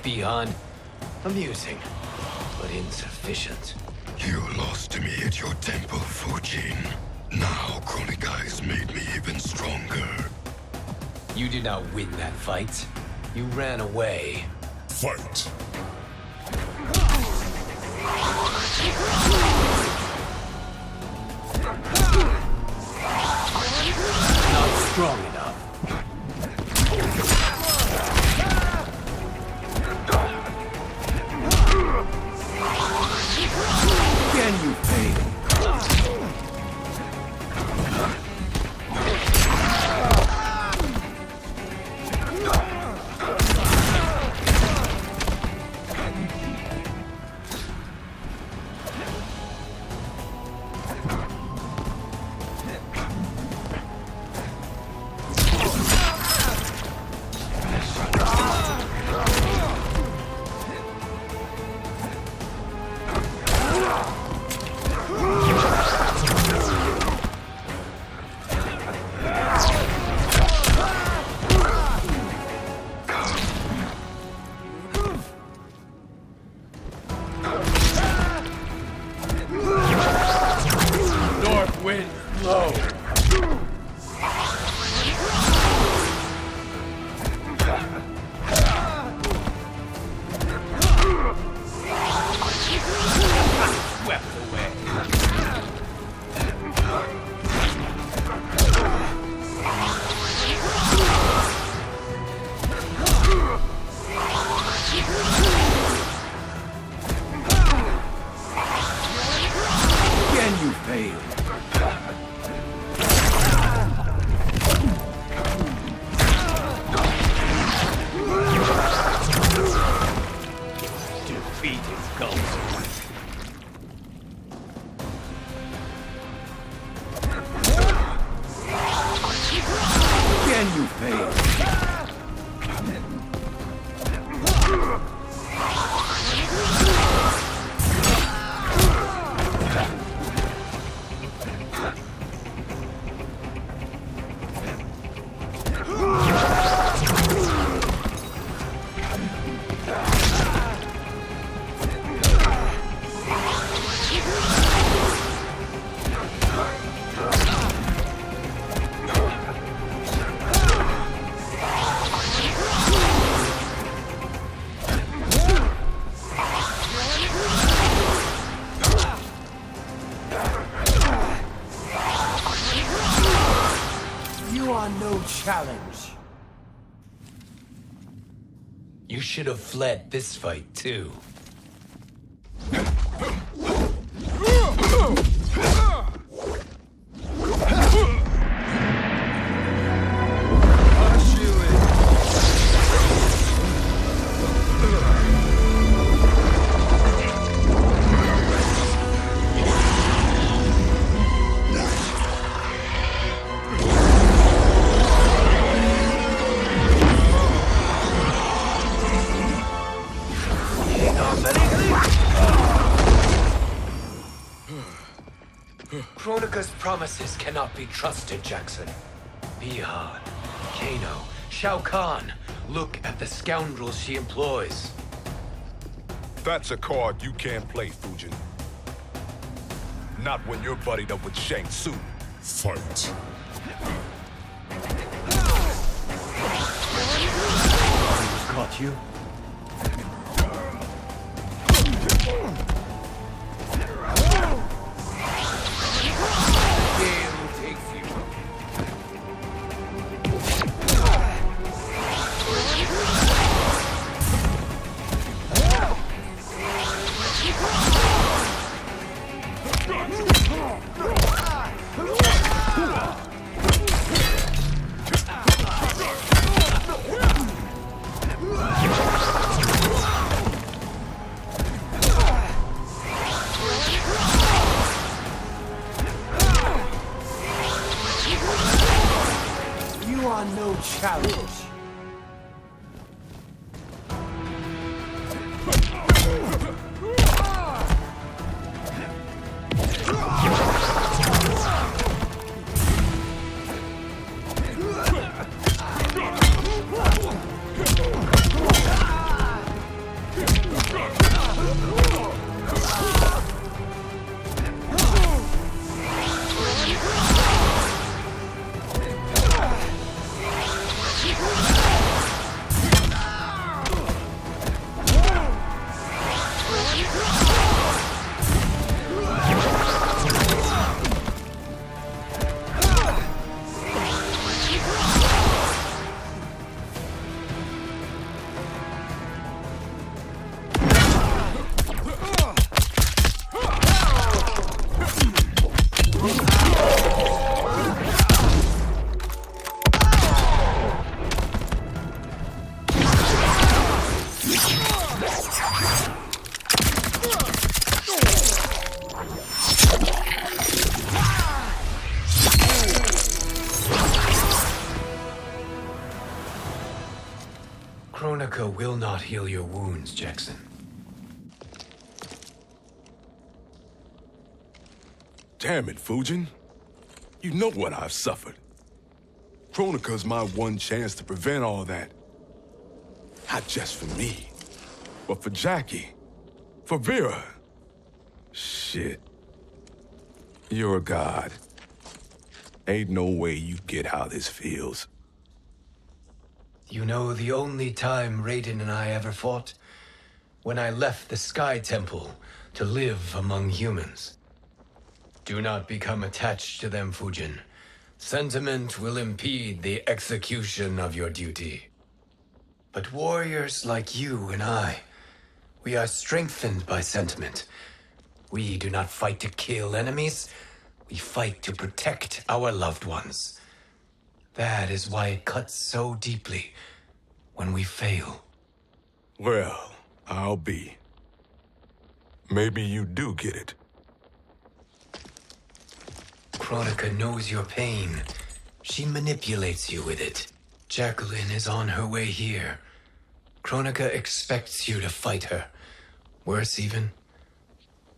S2: Beyond amusing, but insufficient.
S14: You lost to me at your temple, Fujin. Now Kronika has made me even stronger.
S2: You did not win that fight. You ran away.
S14: Fight!
S2: Not strong enough. Can you pay? Challenge. You should have fled this fight, too. Kronika's promises cannot be trusted, Jackson. Bihan, Kano, Shao Kahn, look at the scoundrels she employs.
S4: That's a card you can't play, Fujin. Not when you're buddied up with Shang Tsung. Fight.
S2: Caught you.
S7: You are no challenge.
S2: Kronika will not heal your wounds, Jackson.
S4: Damn it, Fujin. You know what I've suffered. Kronika's my one chance to prevent all that. Not just for me, but for Jackie, for Vera. Shit. You're a god. Ain't no way you get how this feels.
S2: You know the only time Raiden and I ever fought? When I left the Sky Temple to live among humans. Do not become attached to them, Fujin. Sentiment will impede the execution of your duty. But warriors like you and I, we are strengthened by sentiment. We do not fight to kill enemies. We fight to protect our loved ones. That is why it cuts so deeply when we fail.
S4: Well, I'll be. Maybe you do get it.
S2: Kronika knows your pain. She manipulates you with it. Jacqueline is on her way here. Kronika expects you to fight her. Worse even,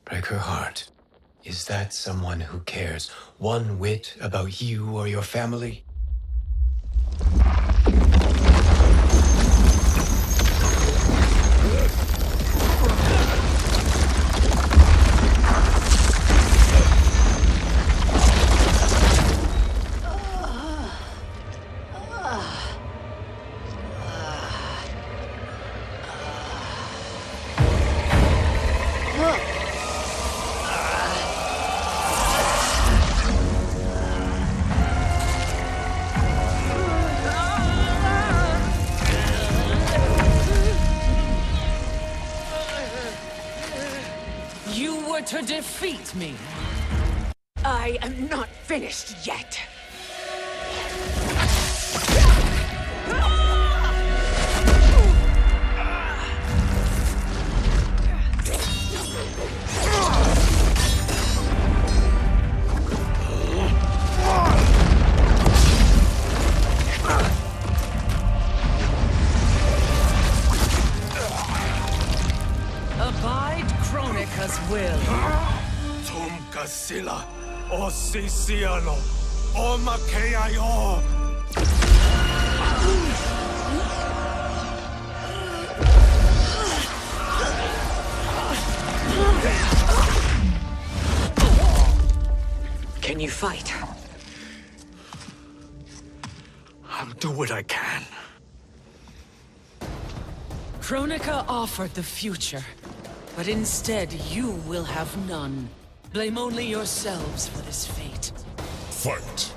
S2: break her heart. Is that someone who cares one whit about you or your family?
S8: To defeat me. I am not finished yet. Abide Kronika's will.
S5: Sila, o Sisiano, o Makeayo.
S8: Can you fight?
S5: I'll do what I can.
S8: Kronika offered the future, but instead you will have none. Blame only yourselves for this fate.
S14: Fight.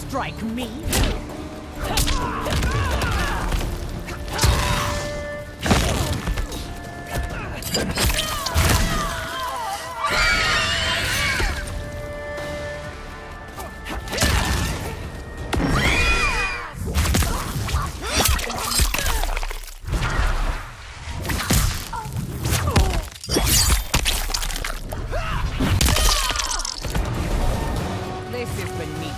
S8: Strike me? This has been me.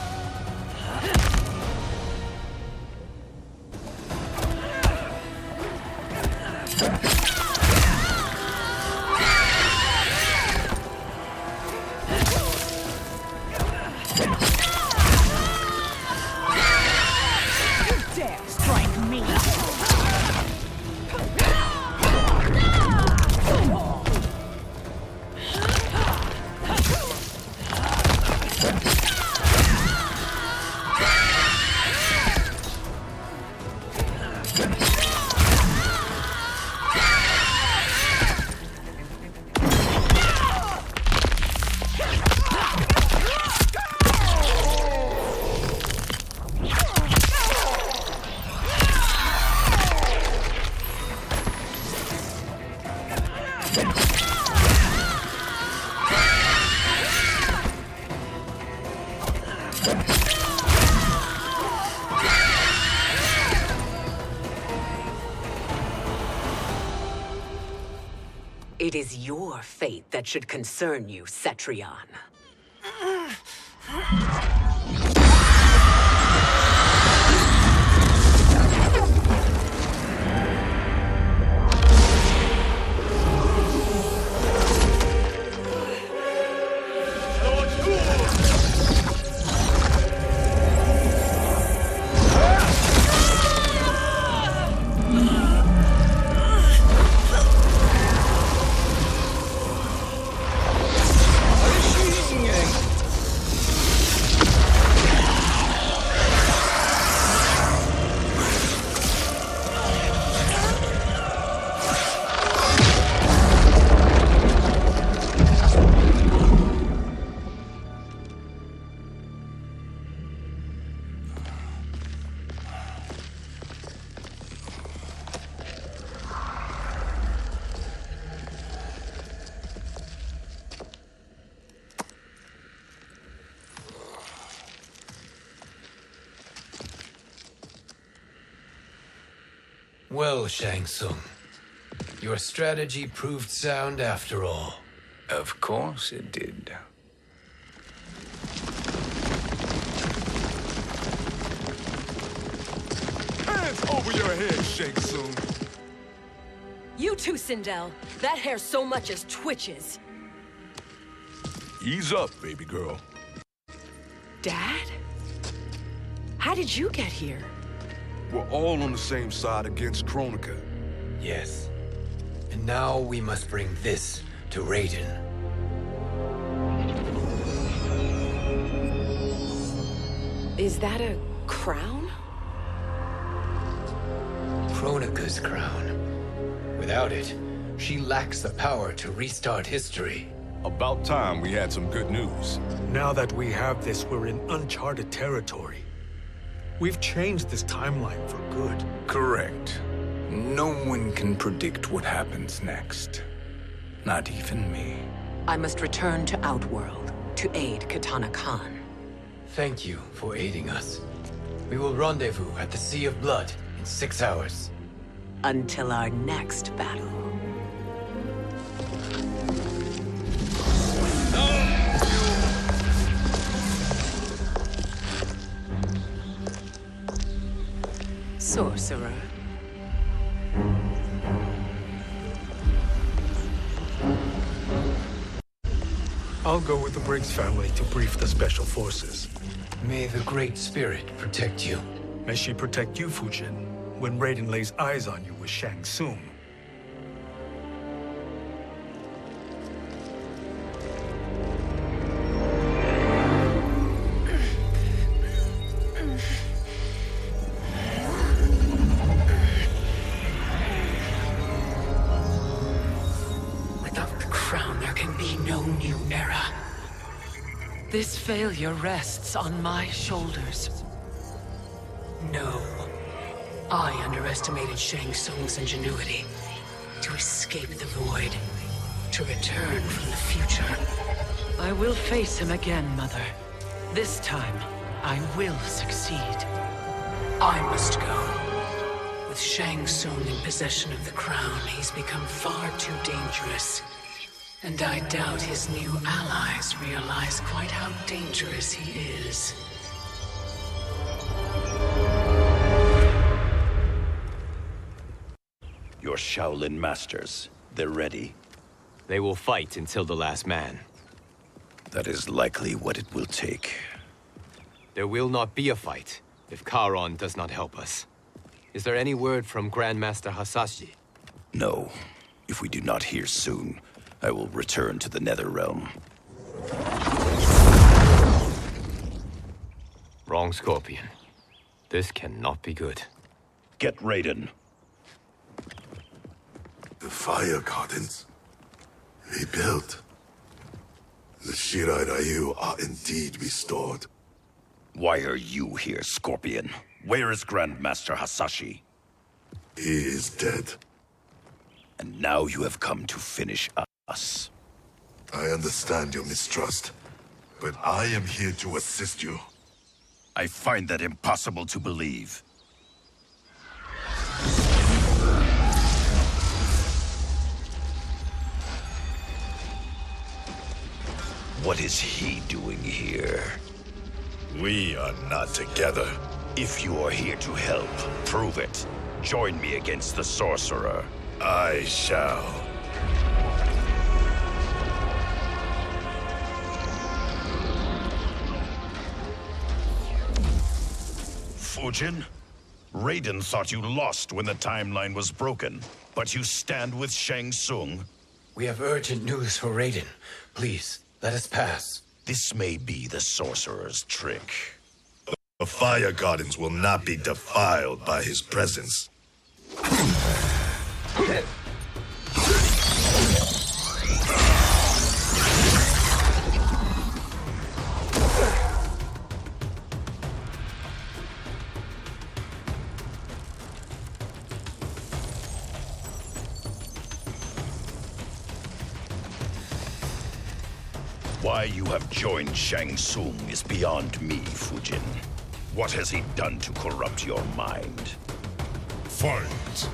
S8: It is your fate that should concern you, Cetrion.
S2: Well, Shang Tsung, your strategy proved sound after all.
S3: Of course it did.
S4: Hands over your head, Shang Tsung.
S13: You too, Sindel. That hair so much as twitches.
S4: Ease up, baby girl.
S13: Dad? How did you get here?
S4: We're all on the same side against Kronika.
S2: Yes. And now we must bring this to Raiden.
S13: Is that a crown?
S2: Kronika's crown. Without it, she lacks the power to restart history.
S4: About time we had some good news.
S5: Now that we have this, we're in uncharted territory. We've changed this timeline for good.
S3: Correct. No one can predict what happens next. Not even me.
S8: I must return to Outworld to aid Katana Khan.
S2: Thank you for aiding us. We will rendezvous at the Sea of Blood in 6 hours.
S8: Until our next battle. Sorcerer.
S5: I'll go with the Briggs family to brief the Special Forces.
S2: May the Great Spirit protect you.
S5: May she protect you, Fujin, when Raiden lays eyes on you with Shang Tsung.
S8: Without the crown, there can be no new era. This failure rests on my shoulders. No. I underestimated Shang Tsung's ingenuity. To escape the void. To return from the future. I will face him again, Mother. This time, I will succeed. I must go. With Shang Tsung in possession of the crown, he's become far too dangerous. And I doubt his new allies realize quite how dangerous he is.
S15: Your Shaolin masters, they're ready.
S2: They will fight until the last man.
S15: That is likely what it will take.
S2: There will not be a fight if Charon does not help us. Is there any word from Grandmaster Hasashi?
S15: No. If we do not hear soon, I will return to the Netherrealm.
S2: Wrong, Scorpion. This cannot be good.
S15: Get Raiden.
S4: The fire gardens rebuilt. The Shirai Ryu are indeed restored.
S15: Why are you here, Scorpion? Where is Grandmaster Hasashi?
S4: He is dead.
S15: And now you have come to finish us.
S4: I understand your mistrust, but I am here to assist you.
S15: I find that impossible to believe. What is he doing here?
S4: We are not together.
S15: If you are here to help, prove it. Join me against the sorcerer.
S4: I shall.
S15: Fujin? Raiden thought you lost when the timeline was broken, but you stand with Shang Tsung.
S2: We have urgent news for Raiden. Please, let us pass.
S15: This may be the sorcerer's trick.
S4: The fire gardens will not be defiled by his presence.
S15: Why you have joined Shang Tsung is beyond me, Fujin. What has he done to corrupt your mind?
S4: Fight!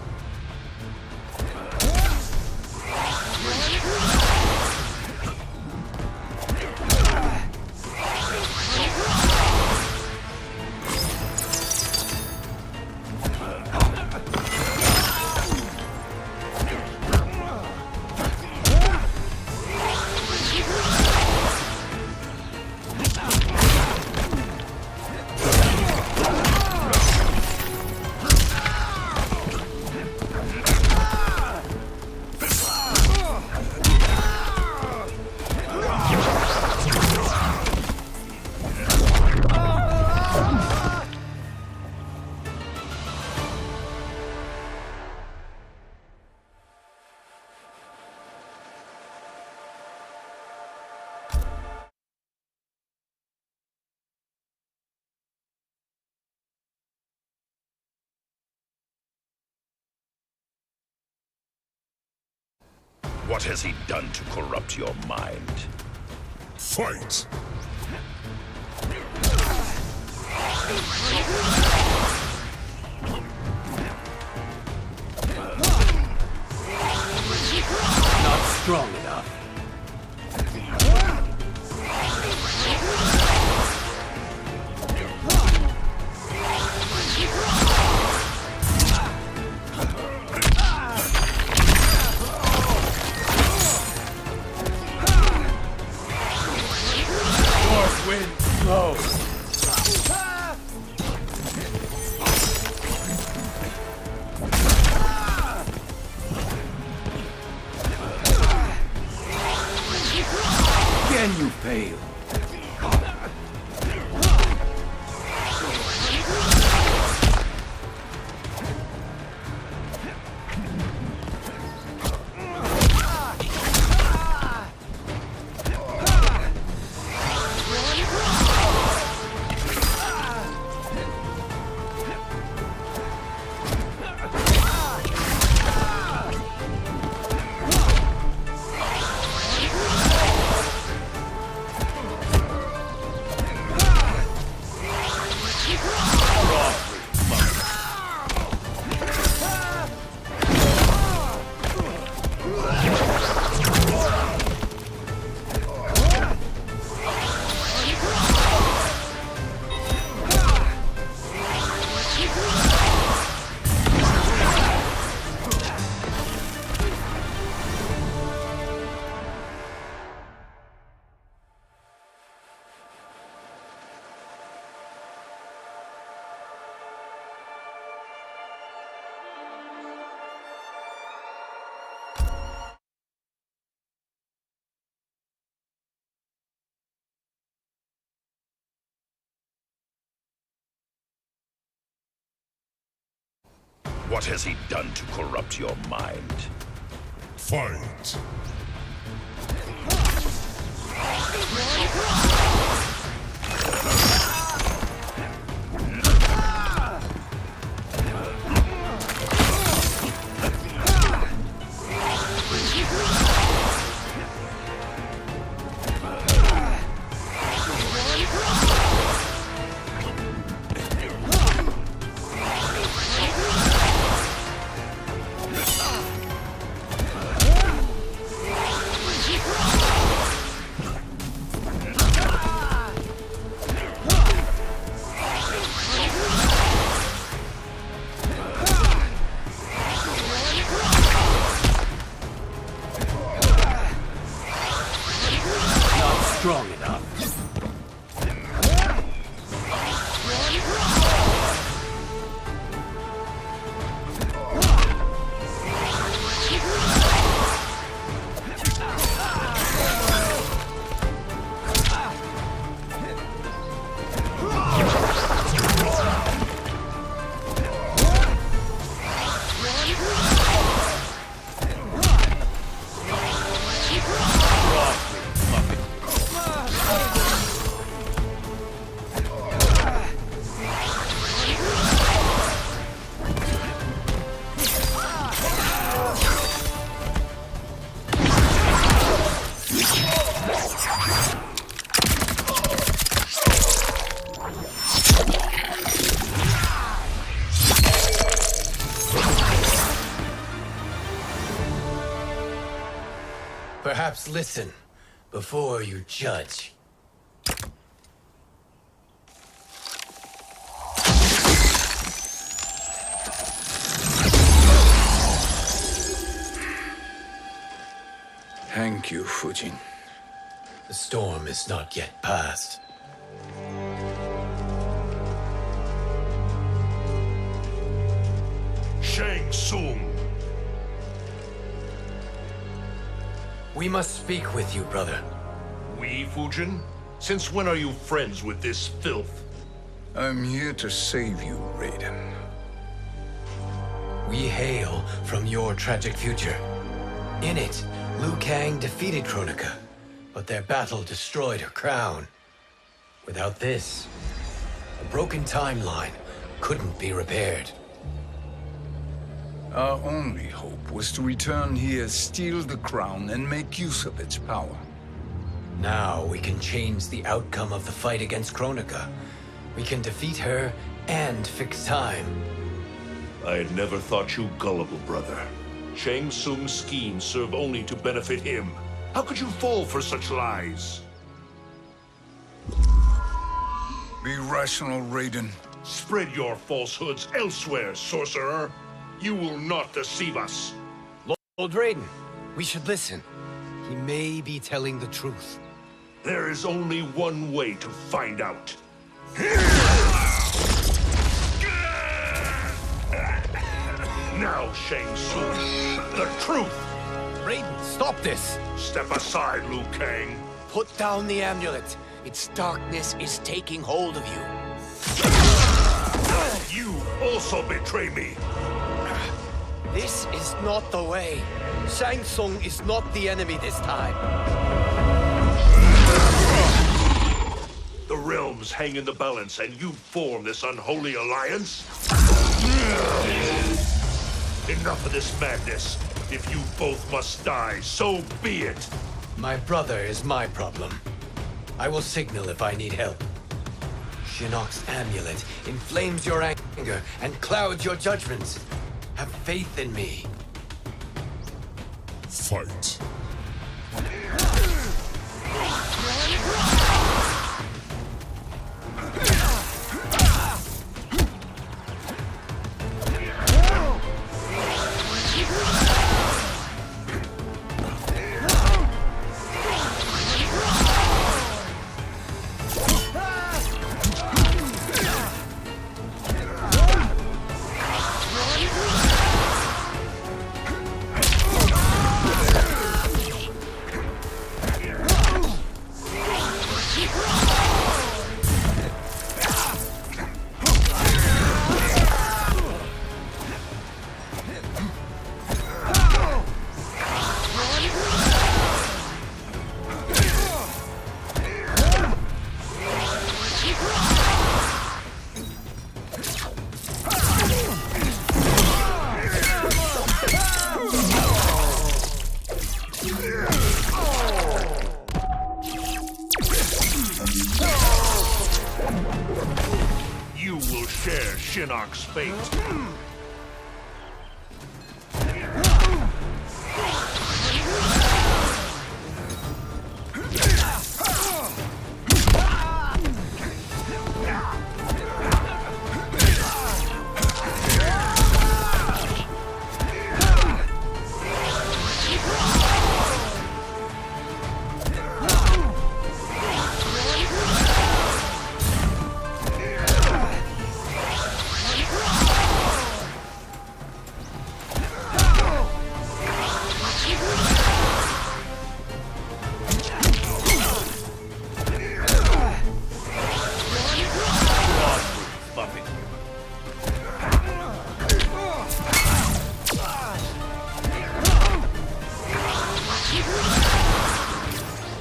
S15: What has he done to corrupt your mind?
S4: Fight!
S2: Not strong enough. North wind blows. Can you fail?
S15: What has he done to corrupt your mind?
S4: Fight!
S2: Strong enough. Perhaps listen before you judge.
S3: Thank you, Fujin.
S2: The storm is not yet past.
S15: Shang Tsung!
S2: We must speak with you, brother.
S1: We, Fujin? Since when are you friends with this filth?
S3: I'm here to save you, Raiden.
S2: We hail from your tragic future. In it, Liu Kang defeated Kronika, but their battle destroyed her crown. Without this, a broken timeline couldn't be repaired.
S3: Our only hope was to return here, steal the crown, and make use of its power.
S2: Now we can change the outcome of the fight against Kronika. We can defeat her and fix time.
S1: I had never thought you gullible, brother. Shang Tsung's schemes serve only to benefit him. How could you fall for such lies?
S3: Be rational, Raiden.
S1: Spread your falsehoods elsewhere, sorcerer. You will not deceive us.
S2: Lord Raiden, we should listen. He may be telling the truth.
S1: There is only one way to find out. Now, Shang Tsung, the truth!
S2: Raiden, stop this!
S1: Step aside, Liu Kang.
S2: Put down the amulet. Its darkness is taking hold of you.
S1: You also betray me.
S2: This is not the way. Shang Tsung is not the enemy this time.
S1: The realms hang in the balance, and you form this unholy alliance? Enough of this madness. If you both must die, so be it.
S2: My brother is my problem. I will signal if I need help. Shinnok's amulet inflames your anger and clouds your judgments. Have faith in me.
S14: Fight.
S1: You will share Shinnok's fate.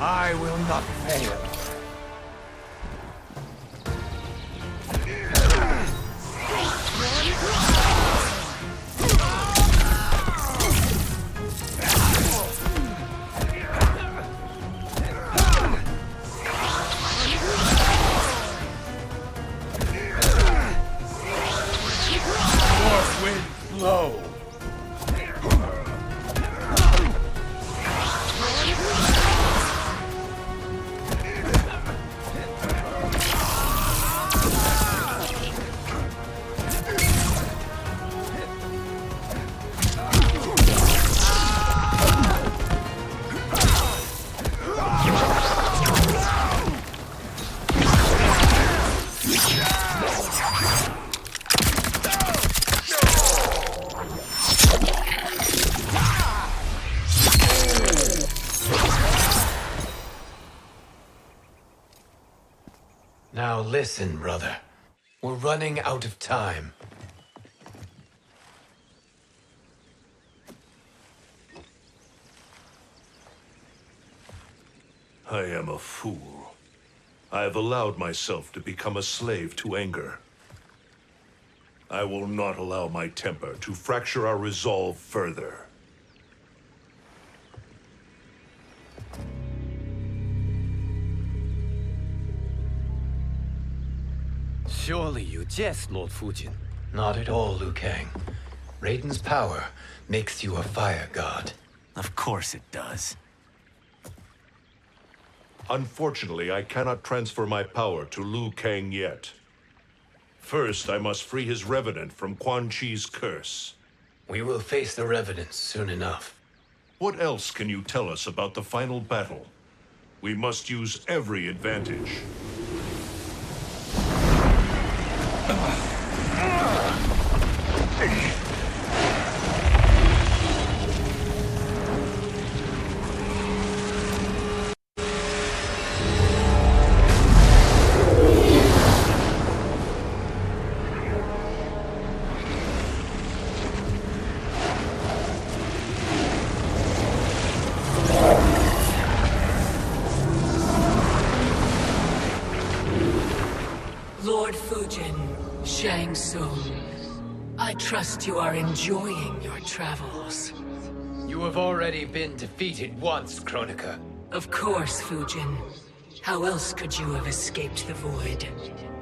S2: I will not fail. North wind blow. Now listen, brother. We're running out of time.
S1: I am a fool. I have allowed myself to become a slave to anger. I will not allow my temper to fracture our resolve further.
S2: Surely you jest, Lord Fujin. Not at all, Liu Kang. Raiden's power makes you a fire god.
S16: Of course it does.
S1: Unfortunately, I cannot transfer my power to Liu Kang yet. First, I must free his Revenant from Quan Chi's curse.
S2: We will face the Revenants soon enough.
S1: What else can you tell us about the final battle? We must use every advantage.
S8: Lord Fujin, Shang Tsung, I trust you are enjoying your travels.
S2: You have already been defeated once, Kronika.
S8: Of course, Fujin. How else could you have escaped the void?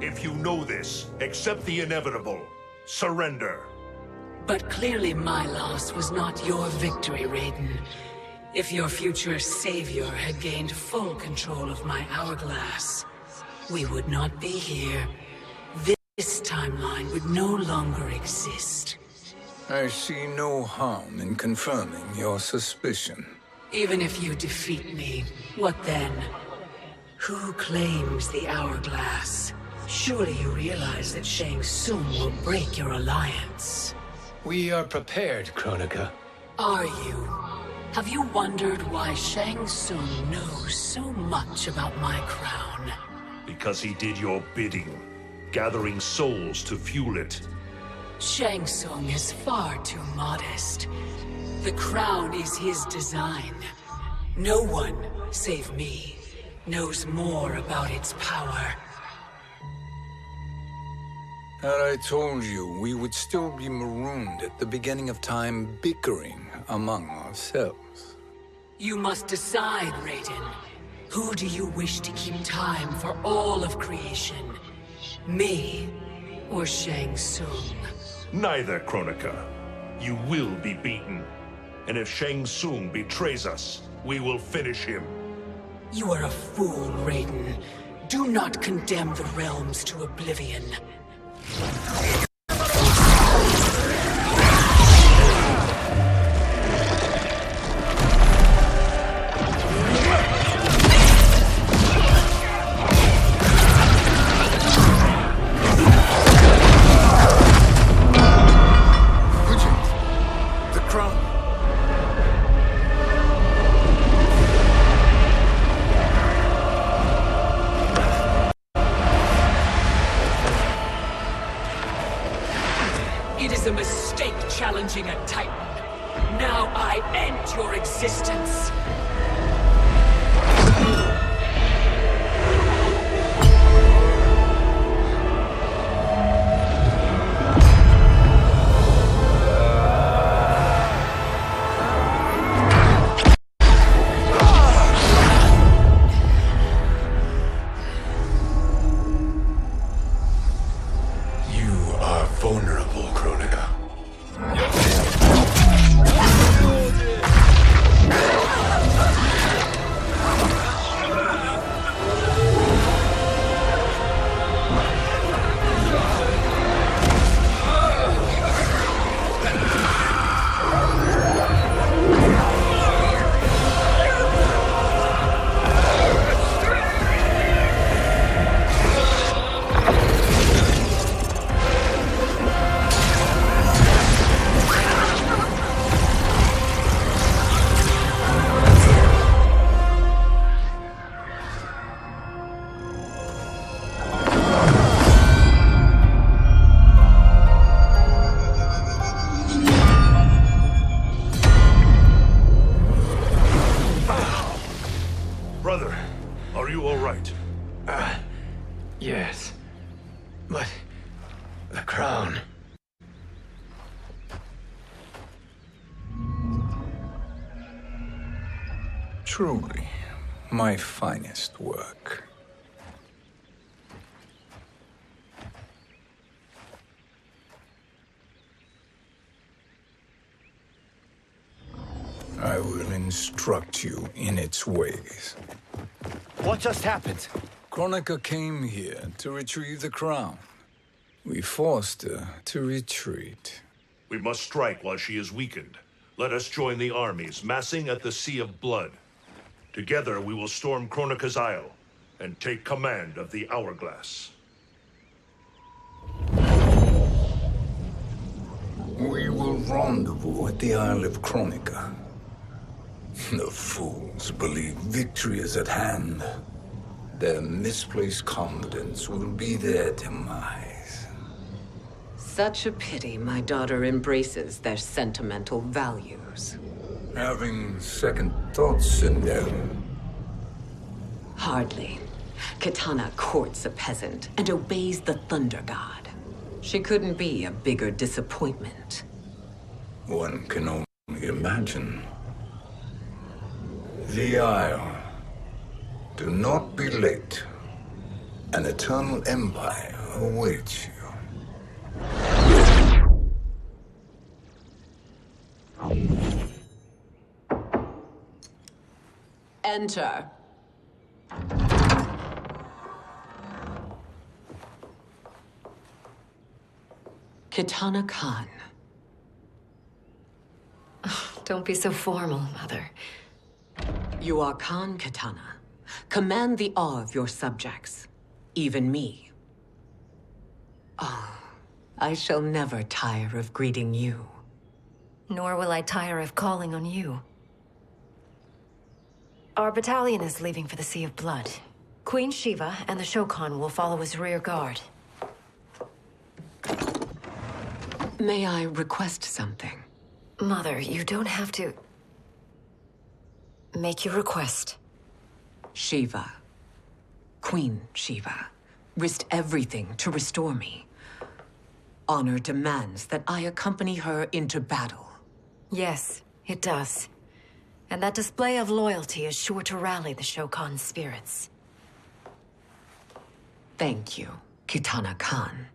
S1: If you know this, accept the inevitable. Surrender.
S8: But clearly my loss was not your victory, Raiden. If your future savior had gained full control of my hourglass, we would not be here. This timeline would no longer exist.
S3: I see no harm in confirming your suspicion.
S8: Even if you defeat me, what then? Who claims the hourglass? Surely you realize that Shang Tsung will break your alliance.
S2: We are prepared, Kronika.
S8: Are you? Have you wondered why Shang Tsung knows so much about my crown?
S1: Because he did your bidding, gathering souls to fuel it.
S8: Shang Tsung is far too modest. The crown is his design. No one, save me, knows more about its power.
S3: Had I told you, we would still be marooned at the beginning of time, bickering among ourselves.
S8: You must decide, Raiden. Who do you wish to keep time for all of creation? Me or Shang Tsung?
S1: Neither, Kronika. You will be beaten. And if Shang Tsung betrays us, we will finish him.
S8: You are a fool, Raiden. Do not condemn the realms to oblivion. It is a mistake challenging a Titan. Now I end your existence.
S1: Vulnerable, Kronika. Brother, are you all right?
S2: Yes. But the crown...
S3: Truly, my finest work. I will instruct you in its ways.
S16: What just happened?
S3: Kronika came here to retrieve the crown. We forced her to retreat.
S1: We must strike while she is weakened. Let us join the armies, massing at the Sea of Blood. Together we will storm Kronika's Isle and take command of the Hourglass.
S3: We will rendezvous at the Isle of Kronika. The fools believe victory is at hand. Their misplaced confidence will be their demise.
S10: Such a pity my daughter embraces their sentimental values.
S3: Having second thoughts in them.
S10: Hardly. Kitana courts a peasant and obeys the Thunder God. She couldn't be a bigger disappointment.
S3: One can only imagine. The Isle. Do not be late. An eternal empire awaits you.
S10: Enter. Kitana Khan.
S13: Don't be so formal, Mother.
S10: You are Khan Kitana. Command the awe of your subjects, even me. Oh, I shall never tire of greeting you.
S13: Nor will I tire of calling on you. Our battalion is leaving for the Sea of Blood. Queen Shiva and the Shokan will follow as rear guard.
S10: May I request something?
S13: Mother, you don't have to... Make your request.
S10: Shiva, Queen Shiva, risked everything to restore me. Honor demands that I accompany her into battle.
S13: Yes, it does. And that display of loyalty is sure to rally the Shokan's spirits.
S10: Thank you, Kitana Khan.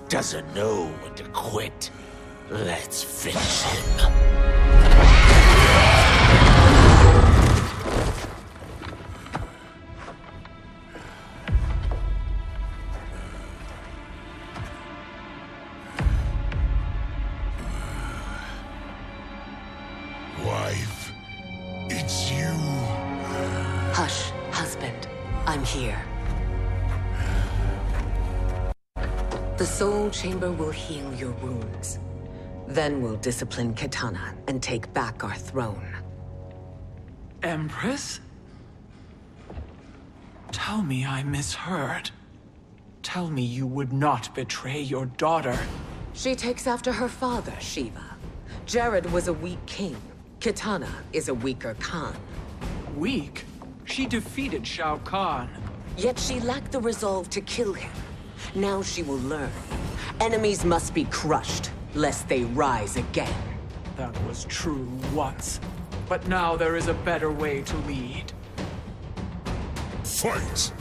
S7: Doesn't know when to quit. Let's finish him.
S4: Wife, it's you.
S10: Hush, husband. I'm here. The Soul Chamber will heal your wounds. Then we'll discipline Kitana and take back our throne.
S11: Empress? Tell me I misheard. Tell me you would not betray your daughter.
S10: She takes after her father, Shiva. Jared was a weak king. Kitana is a weaker Khan.
S11: Weak? She defeated Shao Kahn.
S10: Yet she lacked the resolve to kill him. Now she will learn. Enemies must be crushed, lest they rise again.
S11: That was true once. But now there is a better way to lead.
S4: Fight!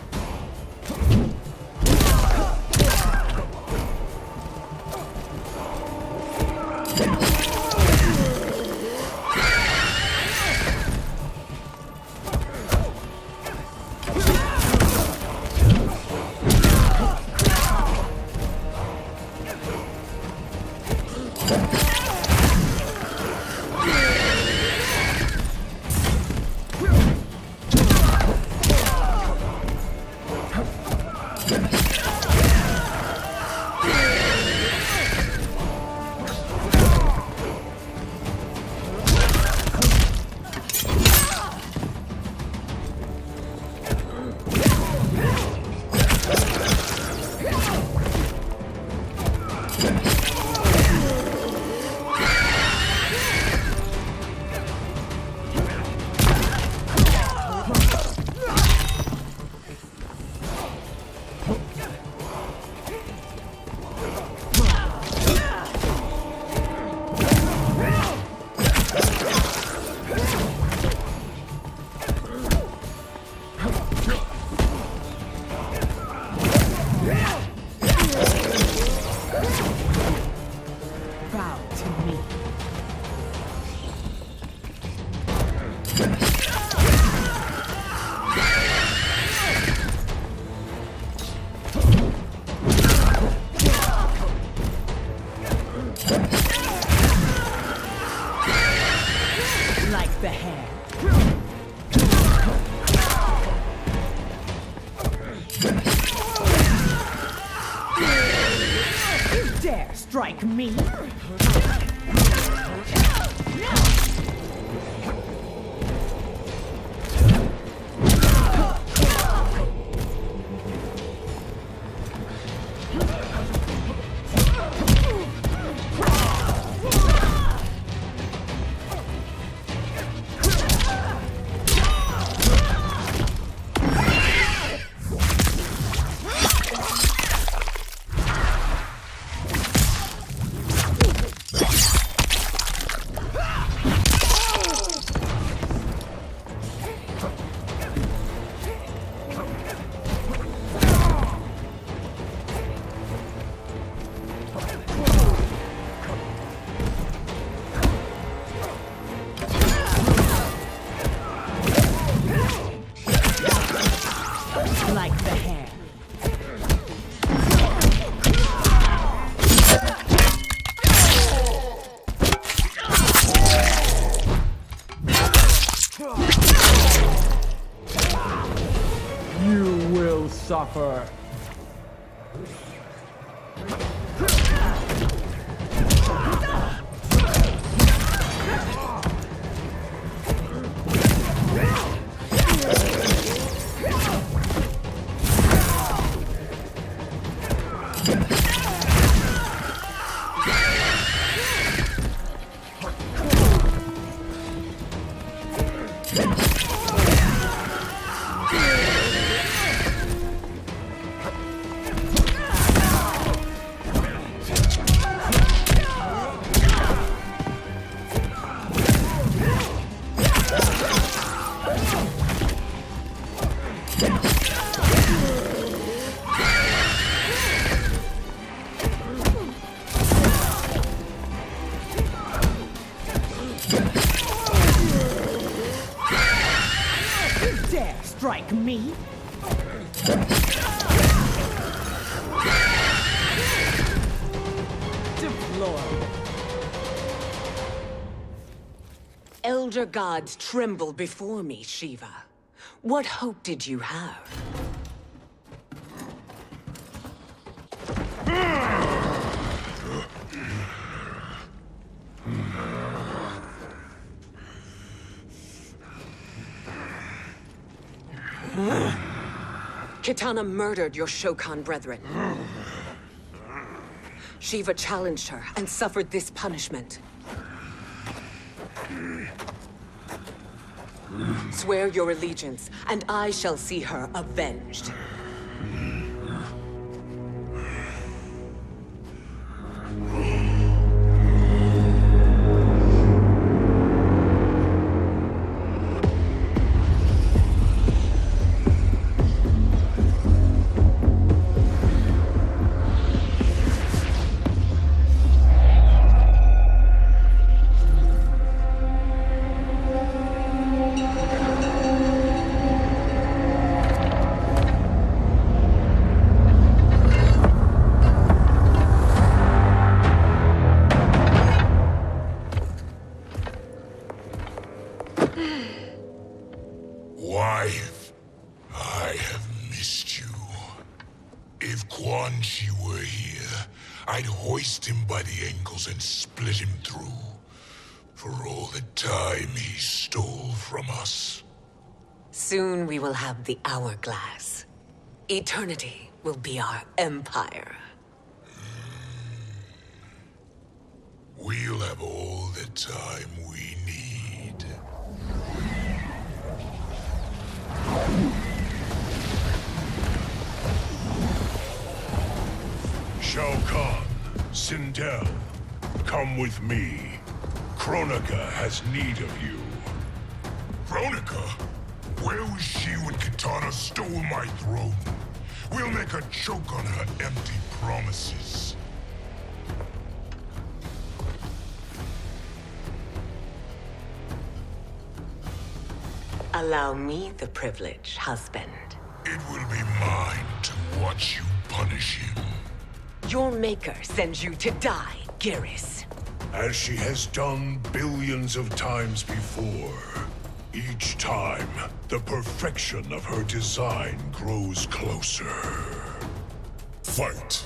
S9: Like the hair. You dare strike me? Like the hair.
S11: You will suffer.
S9: Strike me? Deplorable.
S10: Elder gods tremble before me, Shiva. What hope did you have? Kitana murdered your Shokan brethren. Shiva challenged her and suffered this punishment. Swear your allegiance, and I shall see her avenged.
S4: Wife, I have missed you. If Quan Chi were here, I'd hoist him by the ankles and split him through. For all the time he stole from us.
S10: Soon we will have the hourglass. Eternity will be our empire.
S4: We'll have all the time we need.
S14: Shao Kahn, Sindel, come with me. Kronika has need of you.
S4: Kronika? Where was she when Kitana stole my throne? We'll make her choke on her empty promises.
S10: Allow me the privilege, husband.
S14: It will be mine to watch you punish him.
S10: Your maker sends you to die, Garrus.
S14: As she has done billions of times before. Each time, the perfection of her design grows closer. Fight!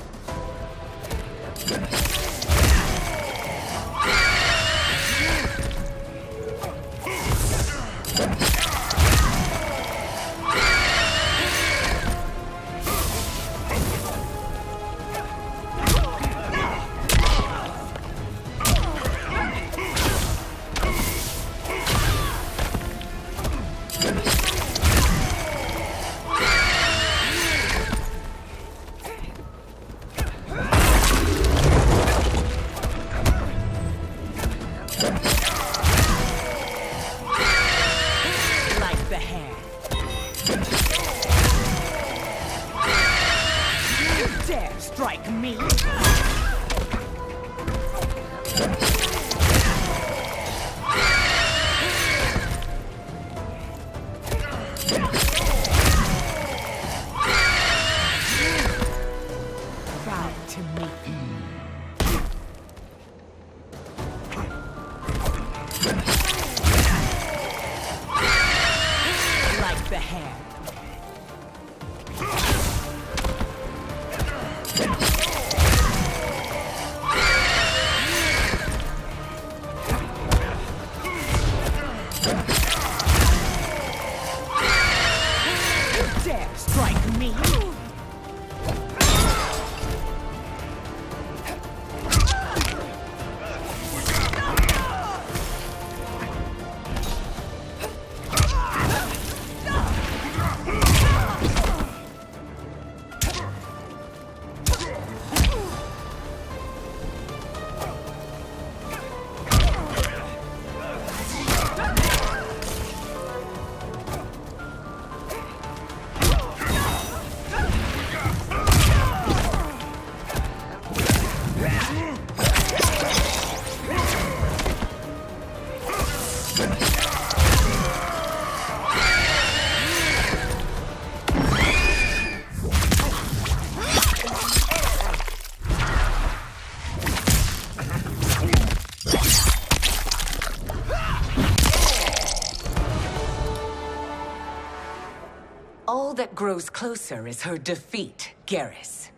S10: All that grows closer is her defeat, Garrus.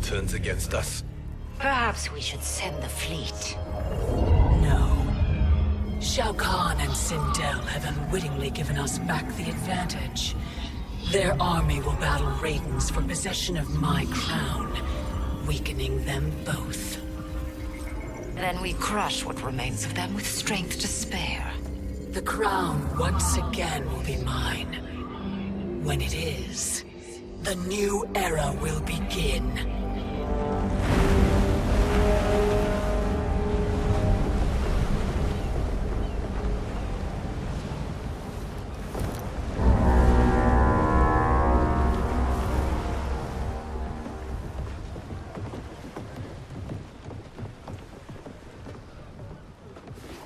S2: Turns against us.
S9: Perhaps we should send the fleet.
S8: No. Shao Kahn and Sindel have unwittingly given us back the advantage. Their army will battle Raidens for possession of my crown, weakening them both.
S9: Then we crush what remains of them with strength to spare.
S8: The crown once again will be mine. When it is, the new era will begin.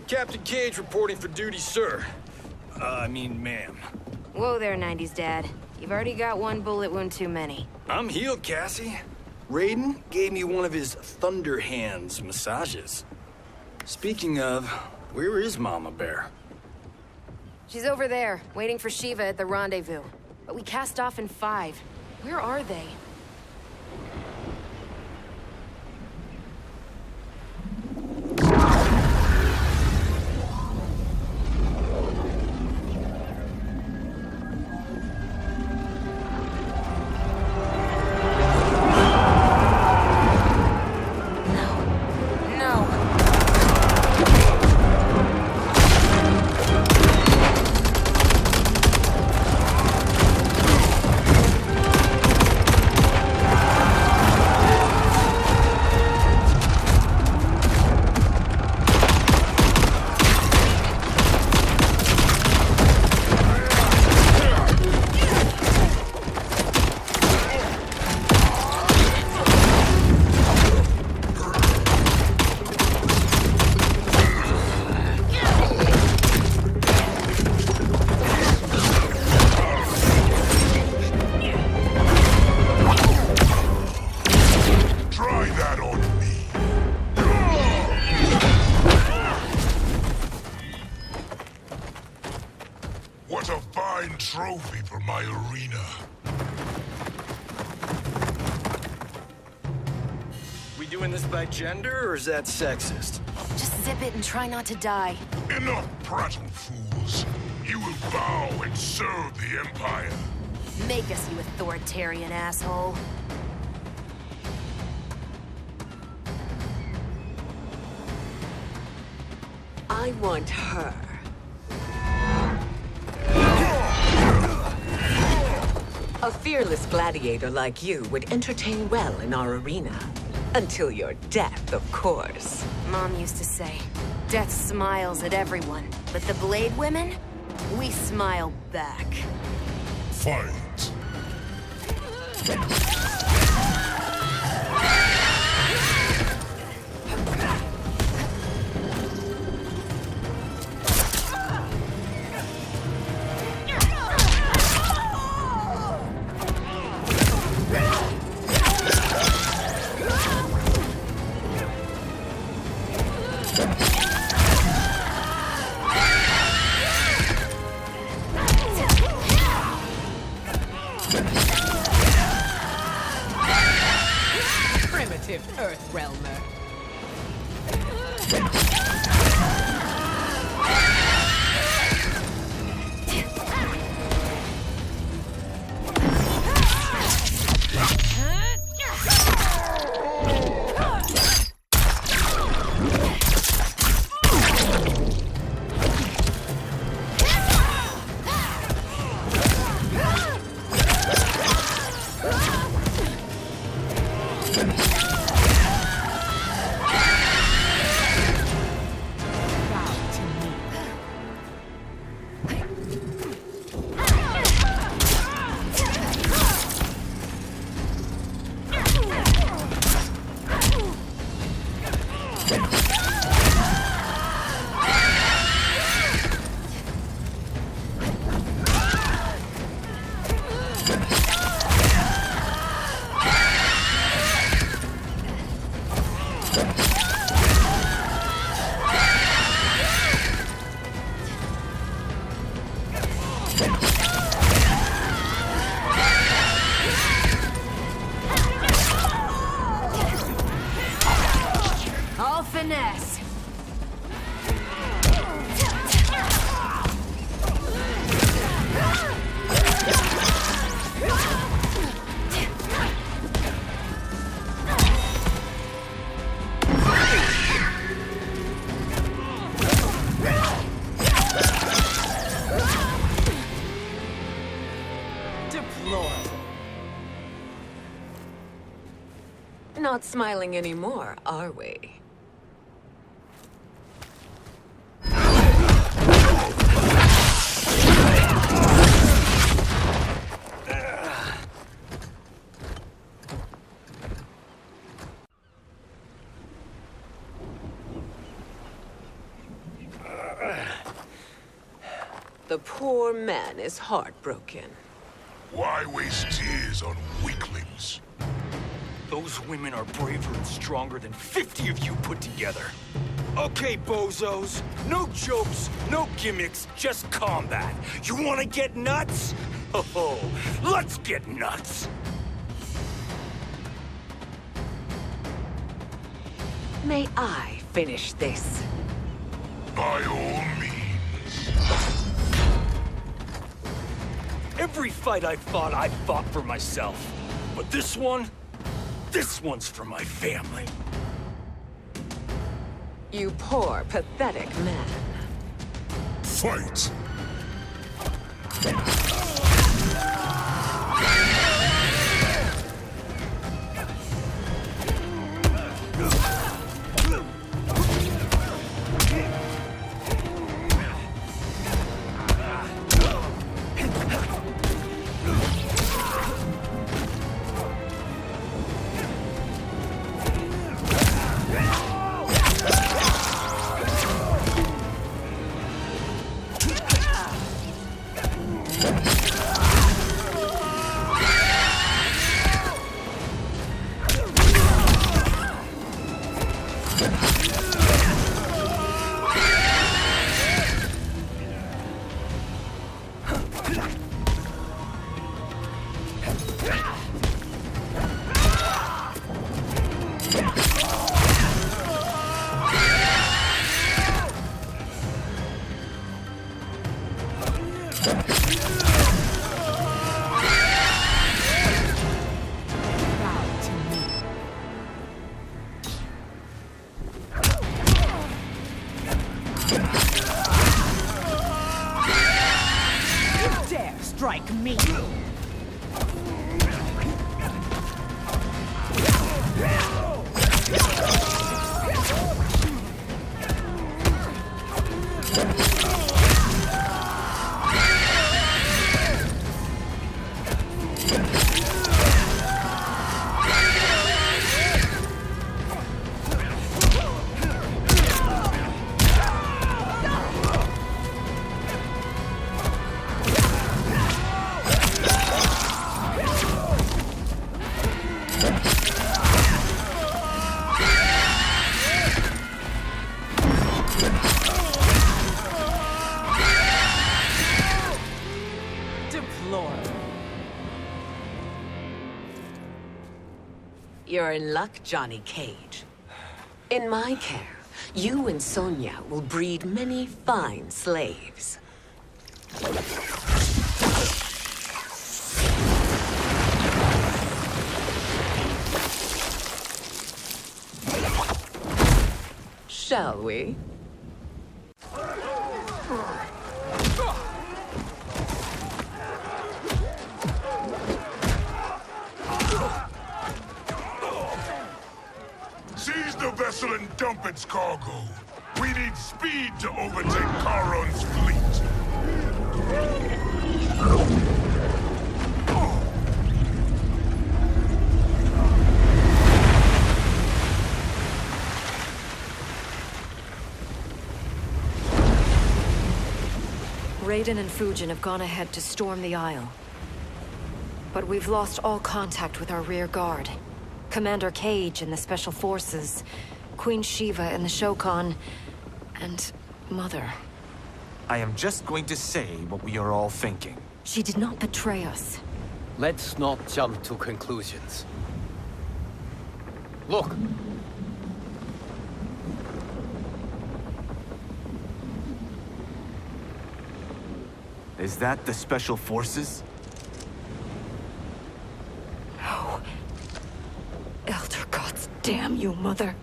S17: Captain Cage reporting for duty, sir. I mean, ma'am.
S18: Whoa there, 90s dad. You've already got one bullet wound too many.
S17: I'm healed, Cassie. Raiden gave me one of his Thunder Hands massages. Speaking of, where is Mama Bear?
S18: She's over there, waiting for Shiva at the rendezvous. But we cast off in 5. Where are they?
S4: What a fine trophy for my arena.
S17: We doing this by gender, or is that sexist?
S18: Just zip it and try not to die.
S4: Enough prattle, fools. You will bow and serve the Empire.
S18: Make us, you authoritarian asshole.
S10: I want her. A fearless gladiator like you would entertain well in our arena. Until your death, of course.
S18: Mom used to say, death smiles at everyone, but the Blade women, we smile back.
S4: Fight.
S10: Earth Realmer.
S18: All finesse.
S10: Not smiling anymore, are we? The poor man is heartbroken.
S4: Why waste tears on weaklings?
S17: Those women are braver and stronger than 50 of you put together. Okay, bozos. No jokes, no gimmicks, just combat. You wanna get nuts? Oh, let's get nuts!
S8: May I finish this?
S4: By all means.
S17: Every fight I fought for myself. But this one's for my family.
S8: You poor, pathetic man.
S4: Fight!
S10: Strike me!
S8: You're in luck, Johnny Cage. In my care, you and Sonia will breed many fine slaves. Shall we?
S4: Seize the vessel and dump its cargo. We need speed to overtake Charon's fleet.
S13: Raiden and Fujin have gone ahead to storm the Isle. But we've lost all contact with our rear guard. Commander Cage and the Special Forces, Queen Shiva and the Shokan, and Mother.
S16: I am just going to say what we are all thinking.
S13: She did not betray us.
S2: Let's not jump to conclusions. Look!
S16: Is that the Special Forces?
S13: No. Elder gods, damn you, Mother.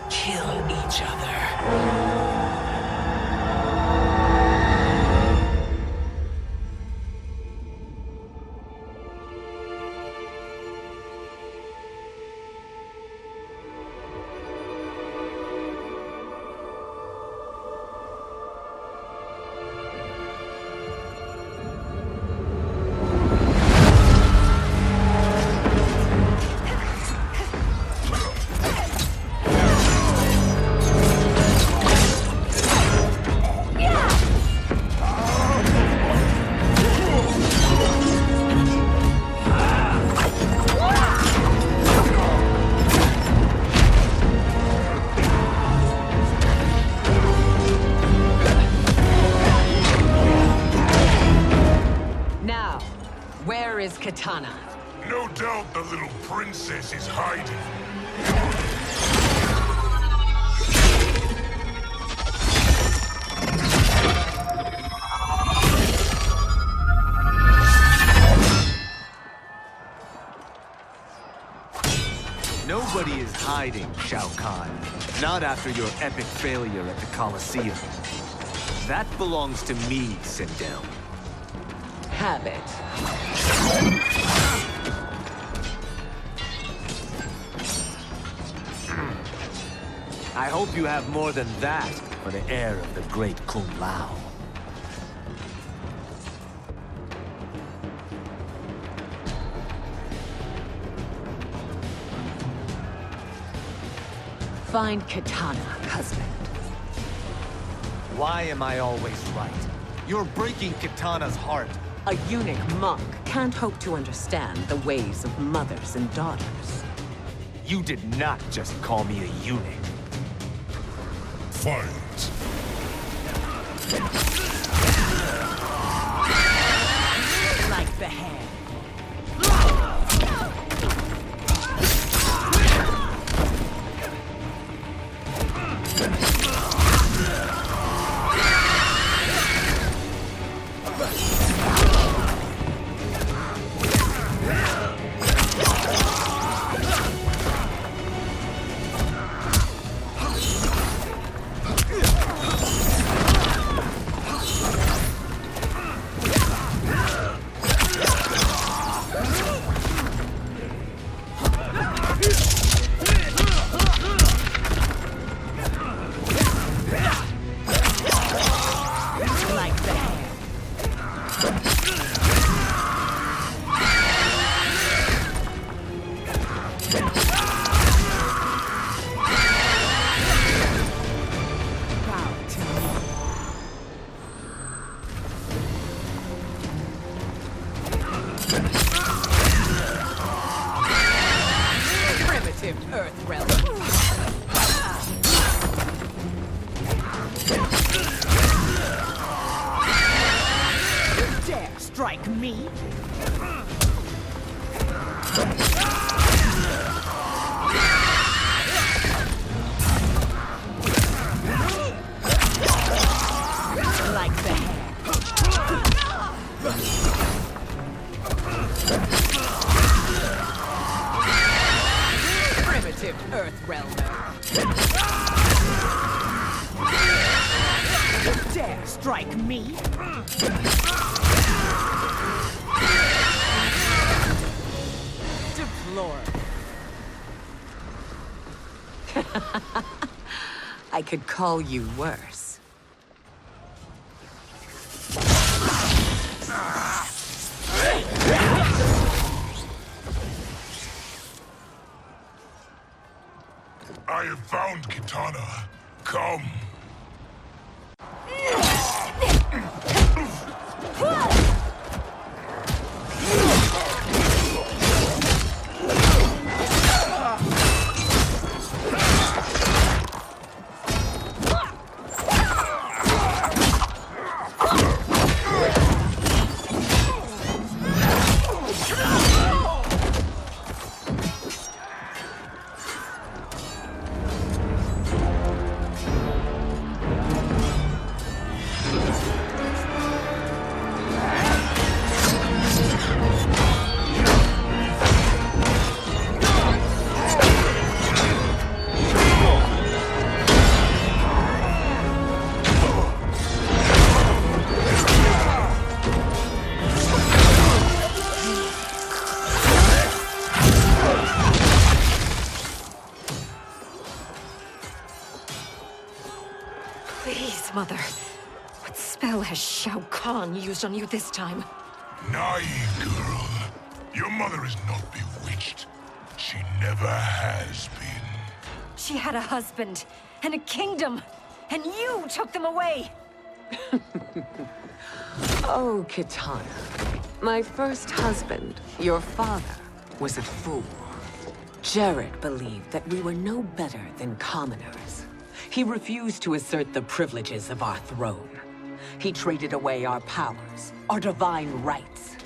S8: Kill each other.
S9: Where is Kitana?
S4: No doubt the little princess is hiding.
S16: Nobody is hiding, Shao Kahn. Not after your epic failure at the Colosseum. That belongs to me, Sindel.
S9: Have it.
S16: I hope you have more than that for the heir of the great Kung Lao.
S9: Find Kitana, husband.
S16: Why am I always right? You're breaking Kitana's heart.
S9: A eunuch monk can't hope to understand the ways of mothers and daughters.
S16: You did not just call me a eunuch.
S14: Fight.
S9: Like the hand. I could call you worse.
S4: I have found Kitana. Come.
S13: Please, Mother. What spell has Shao Kahn used on you this time?
S4: Naive girl. Your mother is not bewitched. She never has been.
S13: She had a husband and a kingdom, and you took them away!
S8: Oh, Kitana. My first husband, your father, was a fool.
S9: Jared believed that we were no better than commoners. He refused to assert the privileges of our throne. He traded away our powers, our divine rights.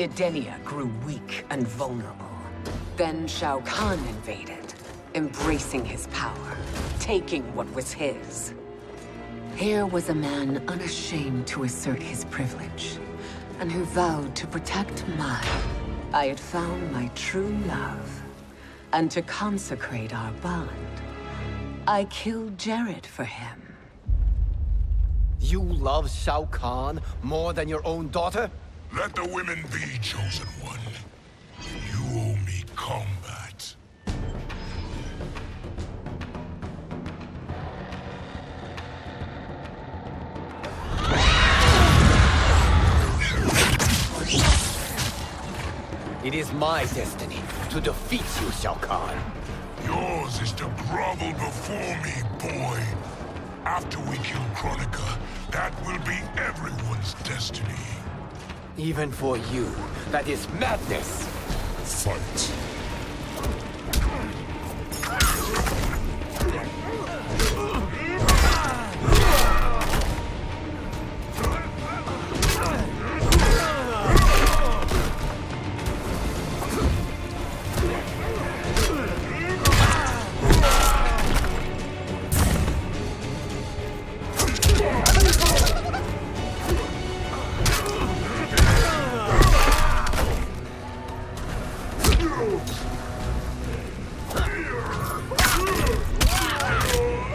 S10: Edenia grew weak and vulnerable. Then Shao Kahn invaded, embracing his power, taking what was his. Here was a man unashamed to assert his privilege, and who vowed to protect mine. I had found my true love, and to consecrate our bond, I killed Jared for him.
S2: You love Shao Kahn more than your own daughter?
S14: Let the women be, chosen one. You owe me combat.
S2: It is my destiny to defeat you, Shao Kahn.
S14: Yours is to grovel before me, boy. After we kill Kronika, that will be everyone's destiny.
S2: Even for you, that is madness.
S14: Fight.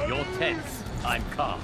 S2: You're tense, I'm calm.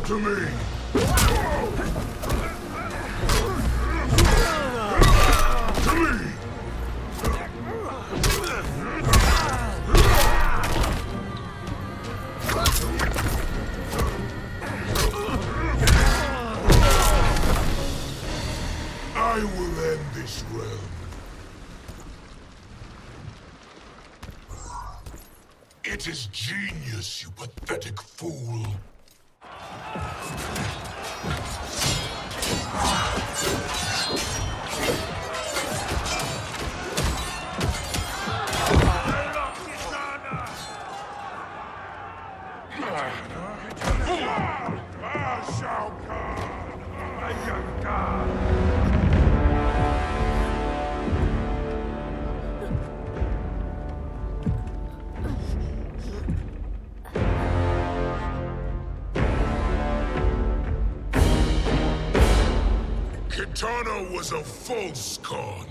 S4: To me! To me! I will end this realm. It is genius, you pathetic fool. Kitana was a false Khan,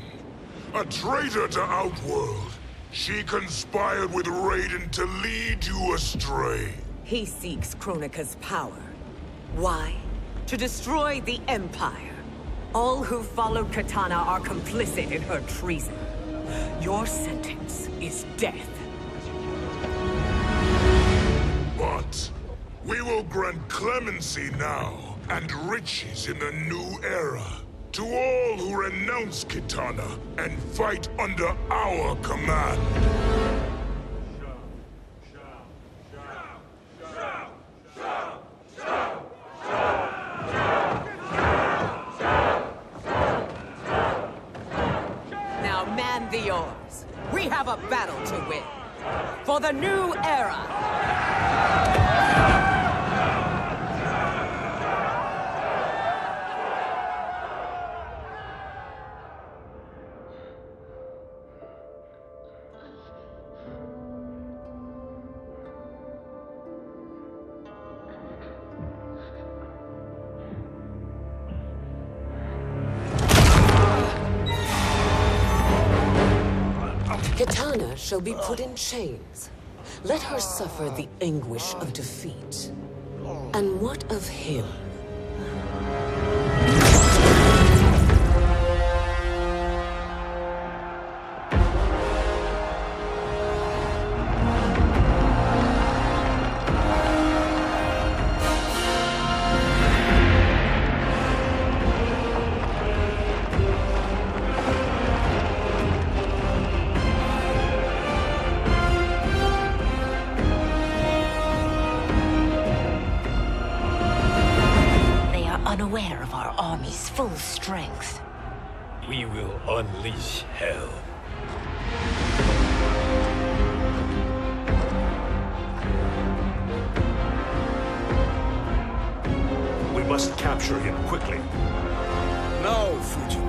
S4: a traitor to Outworld. She conspired with Raiden to lead you astray.
S10: He seeks Kronika's power. Why? To destroy the Empire. All who followed Kitana are complicit in her treason. Your sentence is death.
S14: But we will grant clemency now and riches in the new era to all who renounce Kitana and fight under our command.
S10: Now man the oars. We have a battle to win. For the new era.
S8: Kitana shall be put in chains. Let her suffer the anguish of defeat. And what of him?
S9: Unaware of our army's full strength.
S17: We will unleash hell.
S15: We must capture him quickly.
S5: Now, Fujin.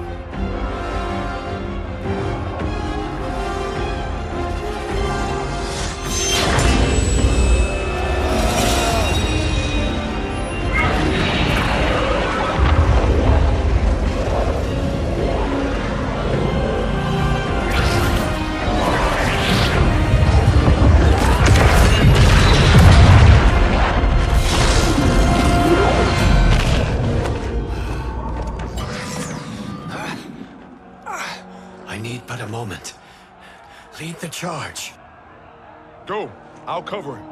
S2: But a moment. Lead the charge.
S5: Go. I'll cover him.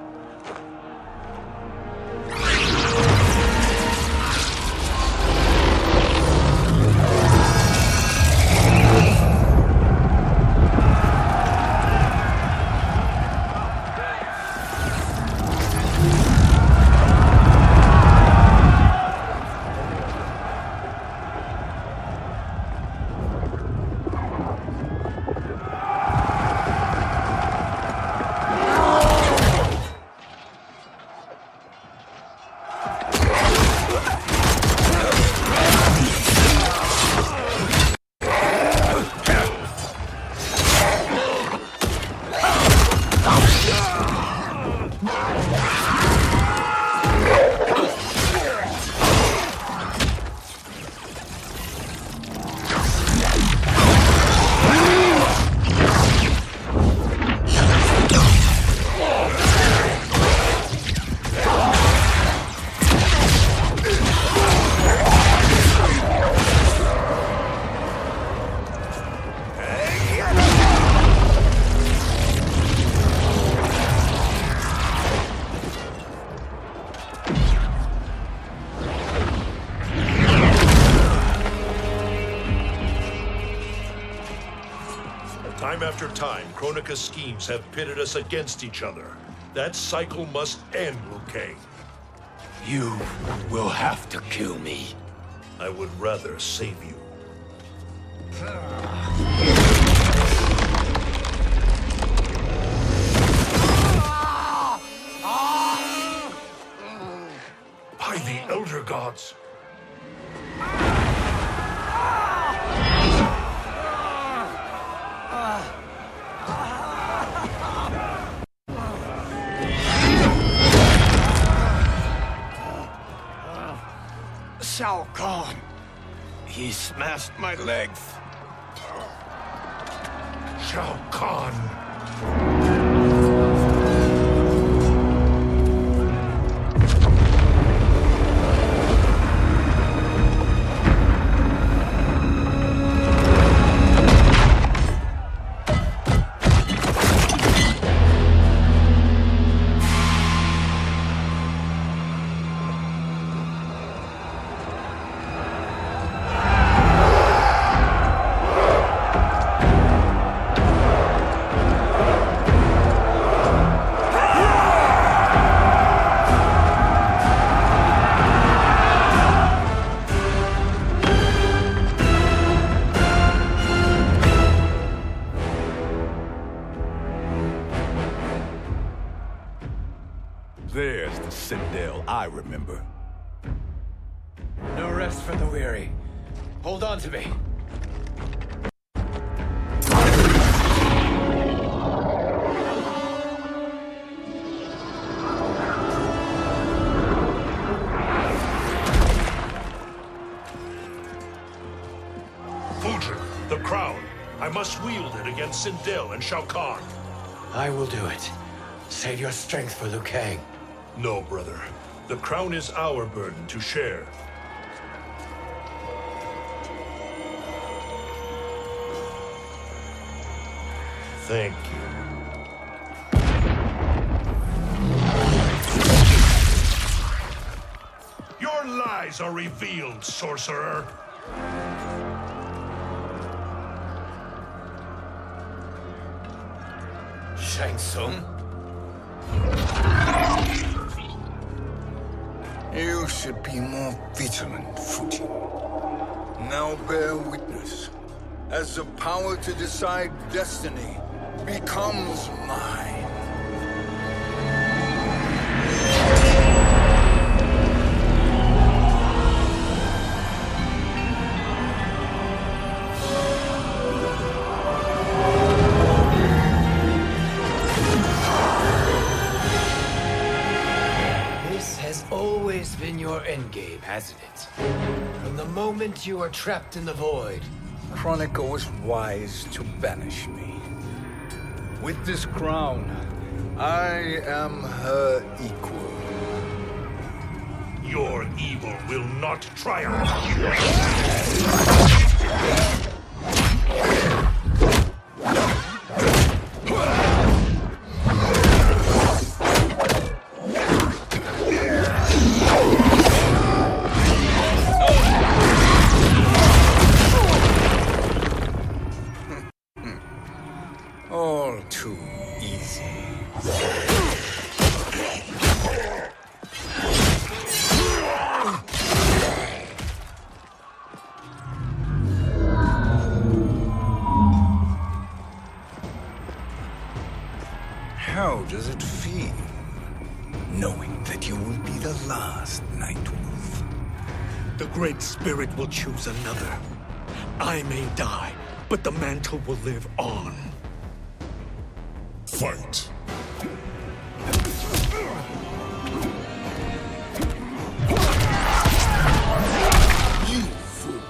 S1: Time after time, Kronika's schemes have pitted us against each other. That cycle must end, Liu Kang.
S2: You will have to kill me.
S1: I would rather save you. By the Elder Gods!
S17: Shao Kahn! He smashed my legs!
S1: Shao Kahn!
S5: There's the Citadel I remember.
S2: No rest for the weary. Hold on to me.
S1: Fujin, the crown. I must wield it against Sindel and Shao Kahn.
S2: I will do it. Save your strength for Liu Kang.
S1: No, brother. The crown is our burden to share. Thank you. Your lies are revealed, sorcerer.
S2: Shang Tsung?
S3: You should be more vigilant, Fujin. Now bear witness, as the power to decide destiny becomes mine.
S2: Been your endgame, hasn't it? From the moment you were trapped in the void.
S3: Kronika was wise to banish me. With this crown, I am her equal.
S1: Your evil will not triumph.
S3: All too easy. How does it feel, knowing that you will be the last Nightwolf?
S5: The Great Spirit will choose another. I may die, but the mantle will live on.
S14: Fight.
S3: You fool.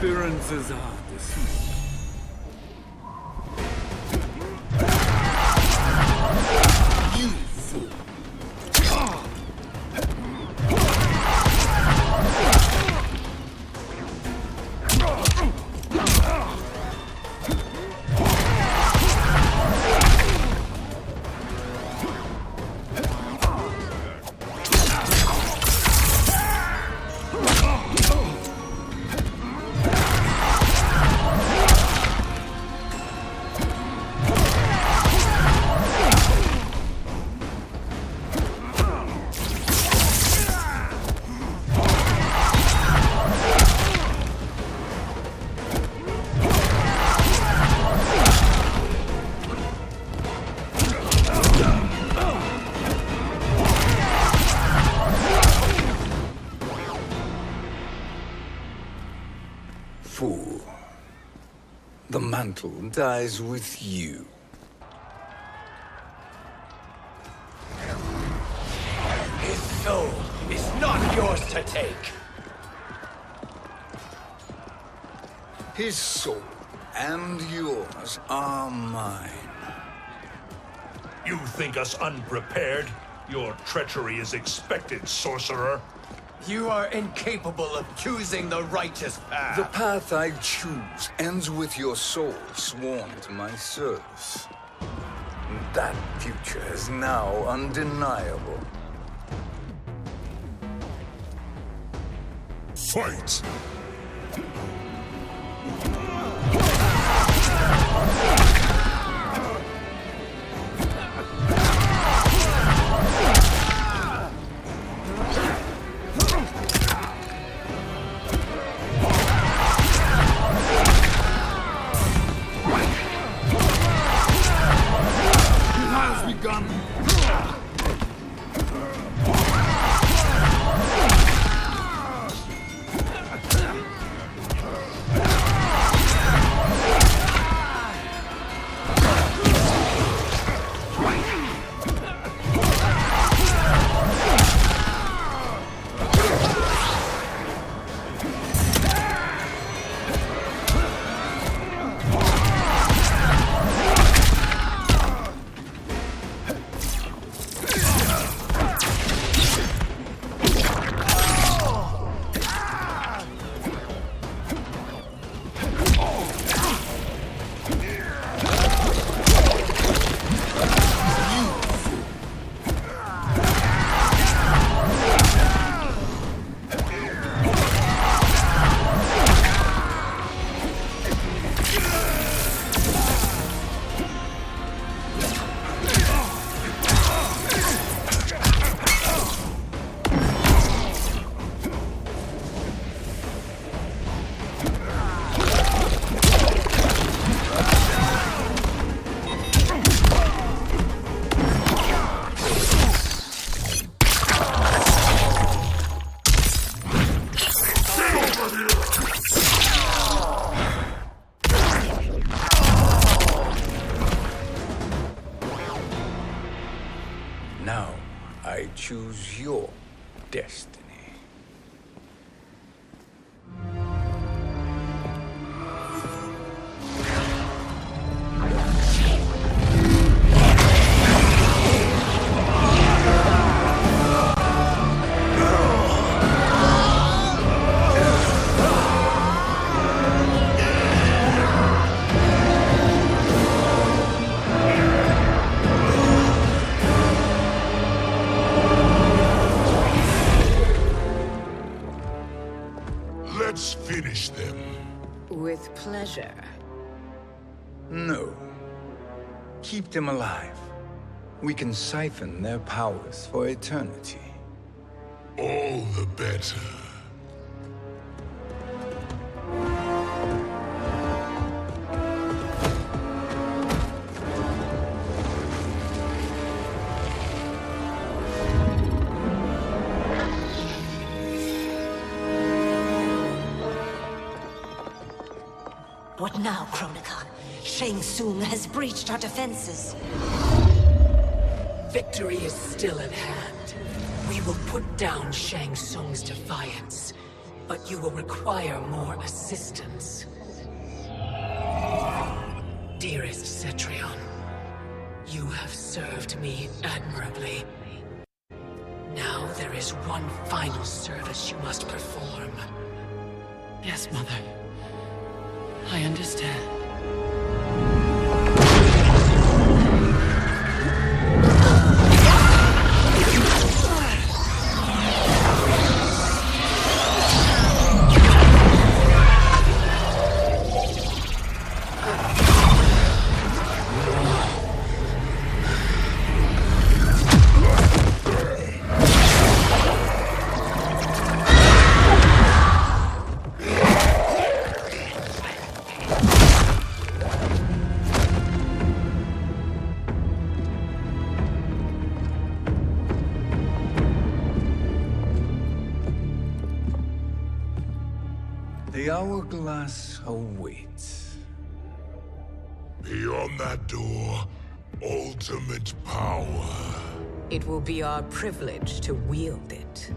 S3: Appearances are deceiving. You fool. Fool. The mantle dies with you.
S2: His soul is not yours to take.
S3: His soul and yours are mine.
S1: You think us unprepared? Your treachery is expected, sorcerer.
S2: You are incapable of choosing the righteous path.
S3: The path I choose ends with your soul sworn to my service. That future is now undeniable.
S14: Fight!
S3: Now, I choose your destiny.
S14: Let's finish them.
S8: With pleasure.
S3: No. Keep them alive. We can siphon their powers for eternity.
S14: All the better.
S6: What now, Kronika? Shang Tsung has breached our defenses.
S8: Victory is still at hand. We will put down Shang Tsung's defiance, but you will require more assistance. Dearest Cetrion, you have served me admirably. Now there is one final service you must perform.
S11: Yes, Mother. I understand.
S3: The hourglass awaits.
S14: Beyond that door, ultimate power.
S10: It will be our privilege to wield it.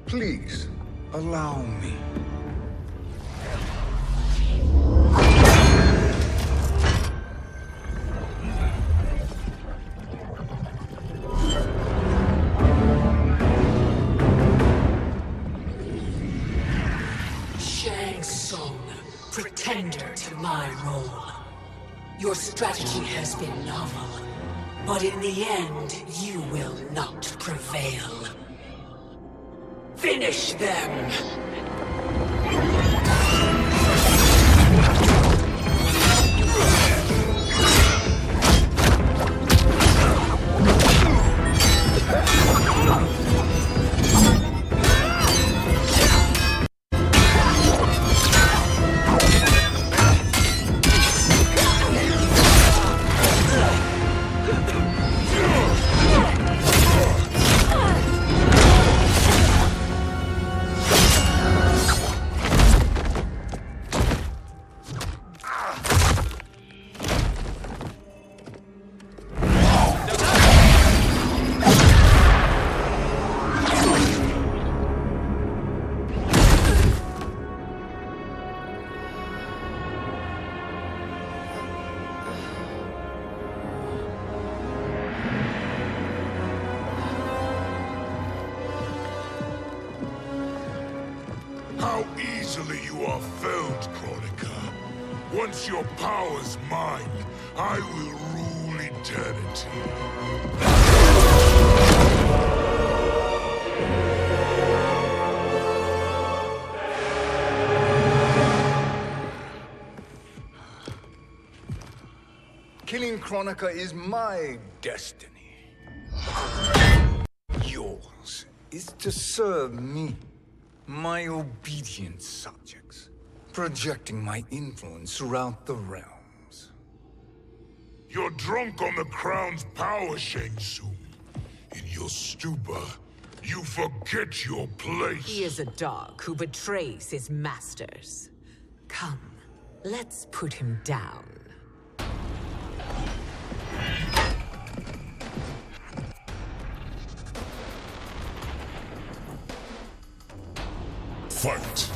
S3: Please, allow me.
S8: Pretender to my role. Your strategy has been novel, But in the end, you will not prevail. Finish them!
S14: How easily you are felled, Kronika. Once your power's mine, I will rule eternity.
S3: Killing Kronika is my destiny. Yours is to serve me, my obedient subjects, projecting my influence throughout the realms.
S14: You're drunk on the crown's power, Shang Tsung. In your stupor, you forget your place.
S10: He is a dog who betrays his masters. Come, let's put him down.
S14: Fight!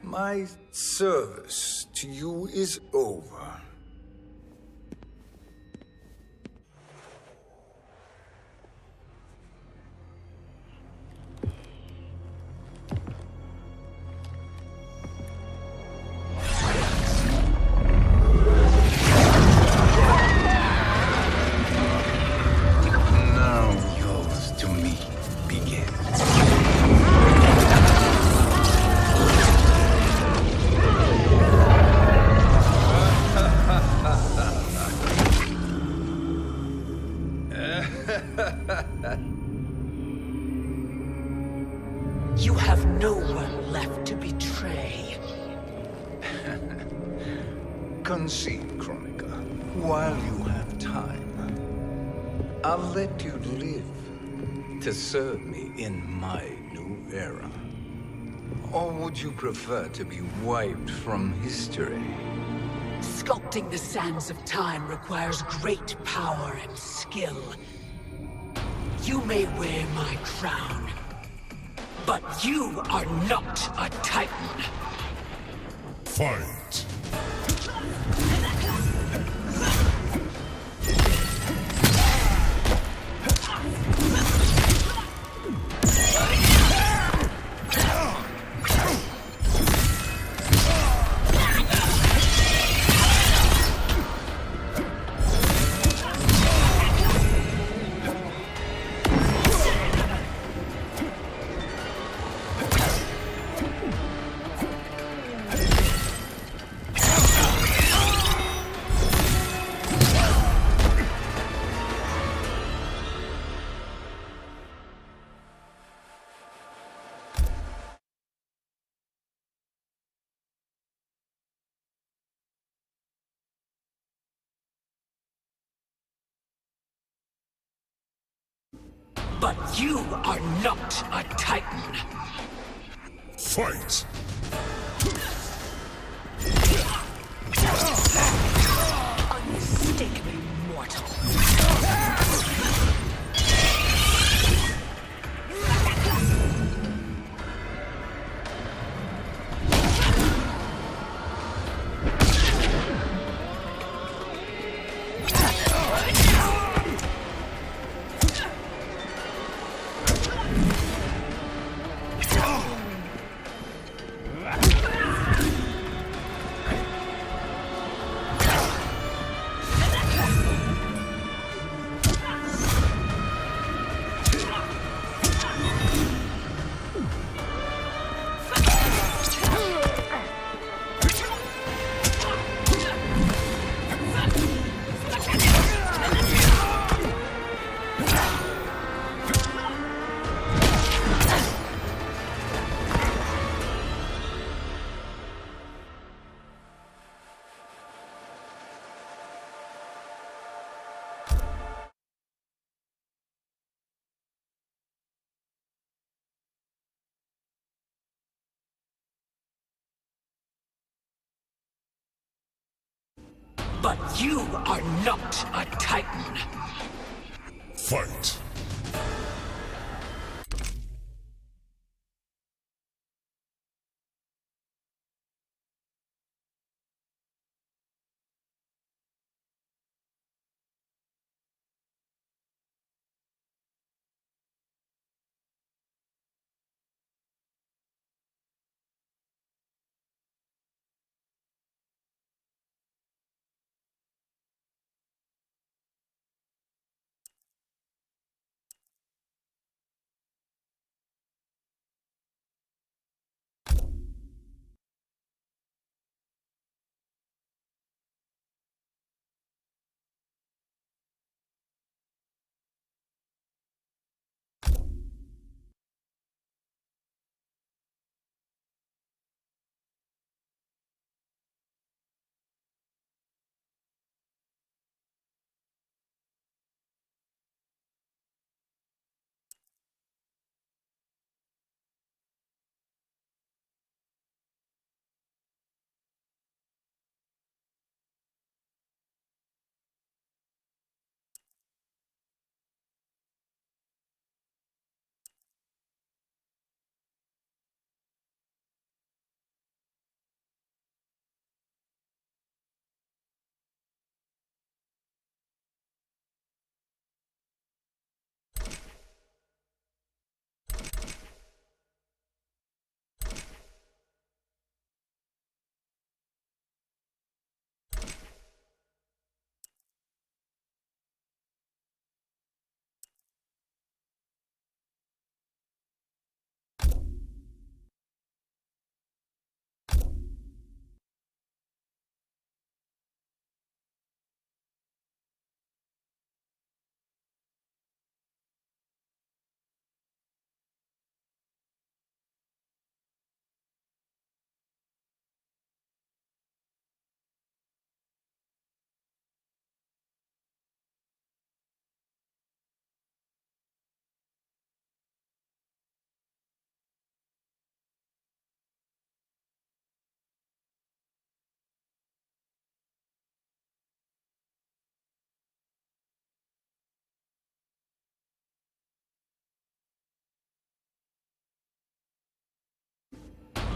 S3: My service to you is over. Now yours to me begins.
S8: You have no one left to betray.
S3: Concede, Kronika, while you have. of time. I'll let you live to serve me in my new era. Or would you prefer to be wiped from history?
S8: Sculpting the sands of time requires great power and skill. You may wear my crown, but you are not a Titan.
S14: Fight!
S8: But you are not a Titan.
S14: Fight!
S8: Unmistakably mortal. But you are not a Titan.
S14: Fight!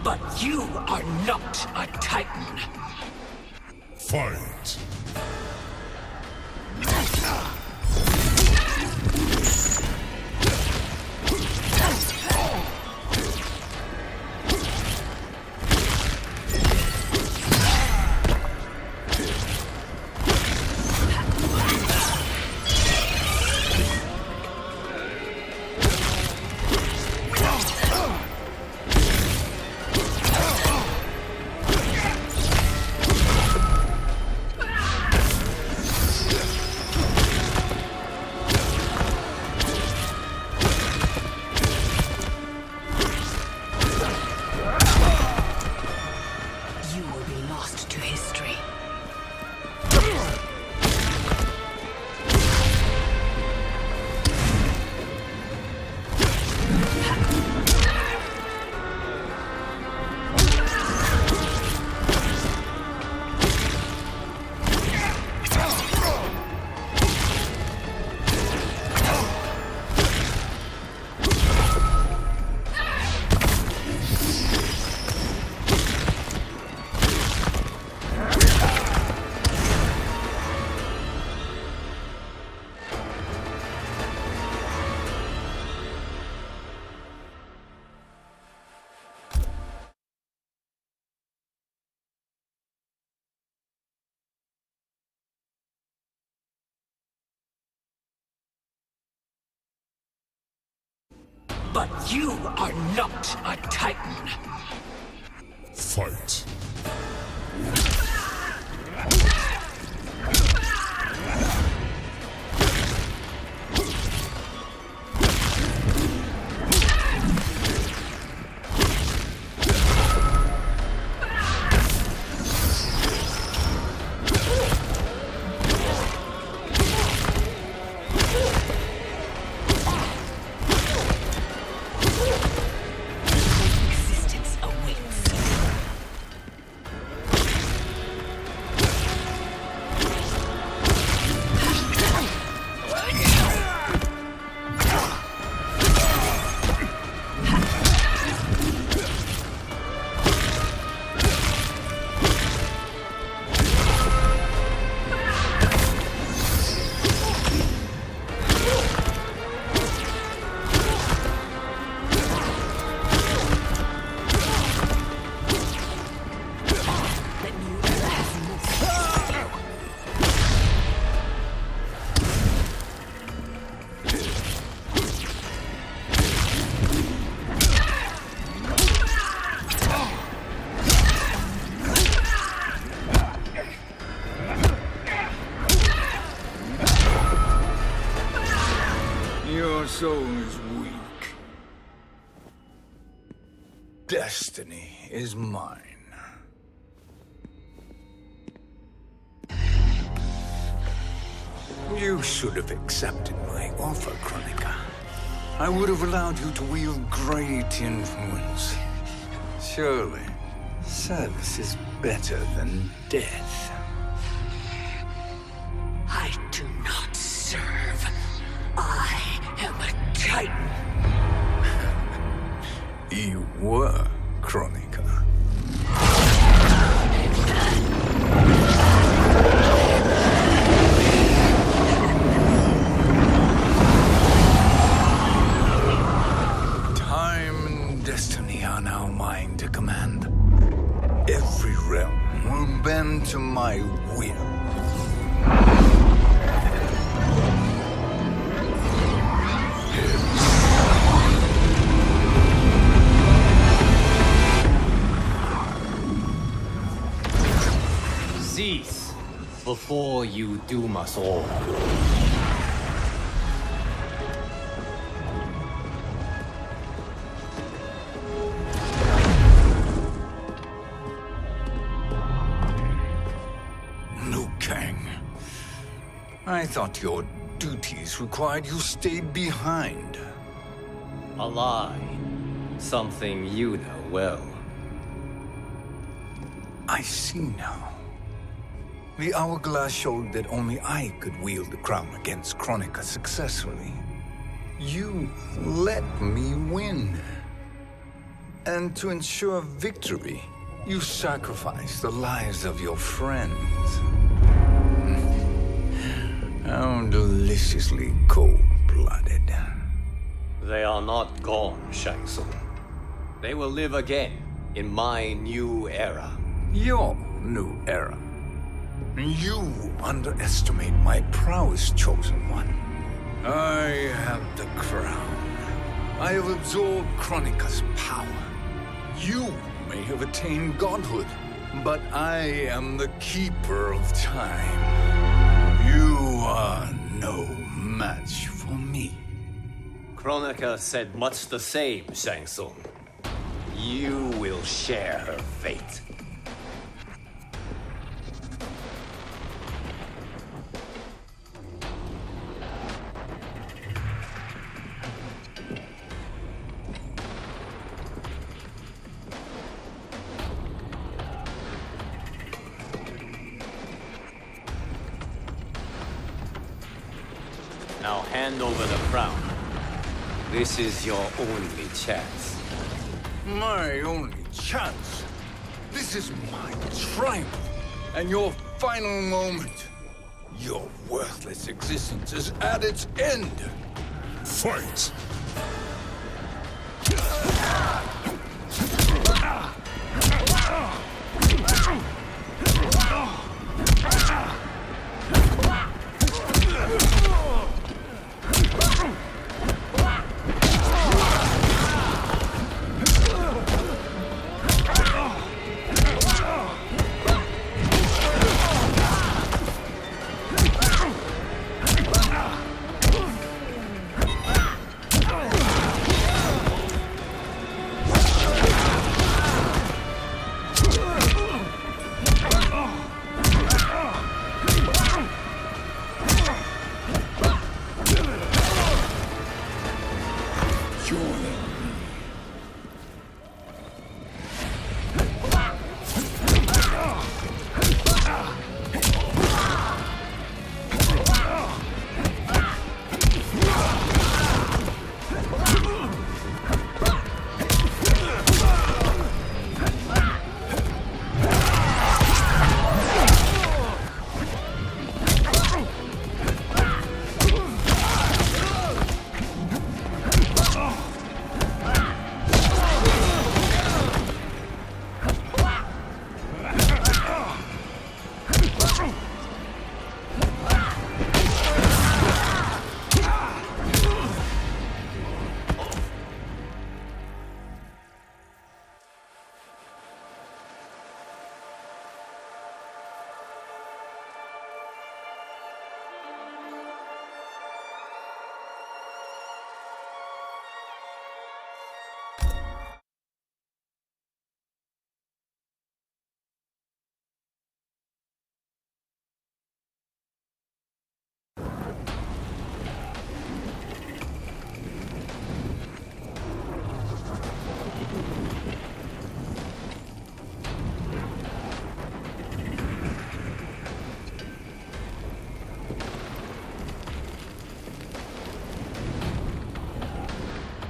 S8: But you are not a Titan.
S4: Fight.
S8: But you are not a Titan.
S4: Fight.
S3: Your soul is weak. Destiny is mine. You should have accepted my offer, Kronika. I would have allowed you to wield great influence. Surely, service is better than death.
S8: I do not serve. I am a Titan.
S3: You were, Kronika. Time and destiny are now mine to command. Every realm will bend to my will.
S2: Cease before you doom us all.
S3: Liu Kang. I thought your duties required you stayed behind.
S2: A lie. Something you know well.
S3: I see now. The hourglass showed that only I could wield the crown against Kronika successfully. You let me win. And to ensure victory, you sacrifice the lives of your friends. How deliciously cold-blooded.
S2: They are not gone, Shang Tsung. They will live again in my new era.
S3: Your new era. You underestimate my prowess, Chosen One. I have the crown. I have absorbed Kronika's power. You may have attained godhood, but I am the keeper of time. You are no match for me.
S2: Kronika said much the same, Shang Tsung. You will share her fate. Now hand over the crown. This is your only chance.
S3: My only chance? This is my triumph, and your final moment. Your worthless existence is at its end.
S14: Fight!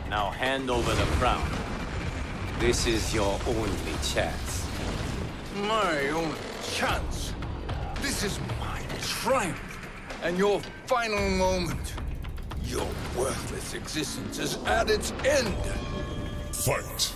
S2: Now hand over the crown. This is your only chance.
S3: My only chance? This is my triumph, and your final moment. Your worthless existence is at its end.
S14: Fight!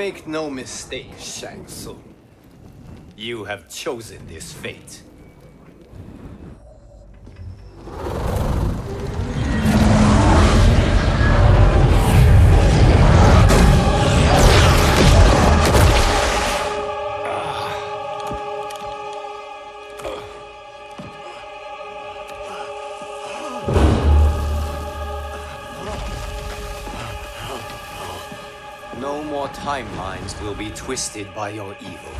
S2: Make no mistake, Shang Tsung. You have chosen this fate. No more timelines will be twisted by your evil.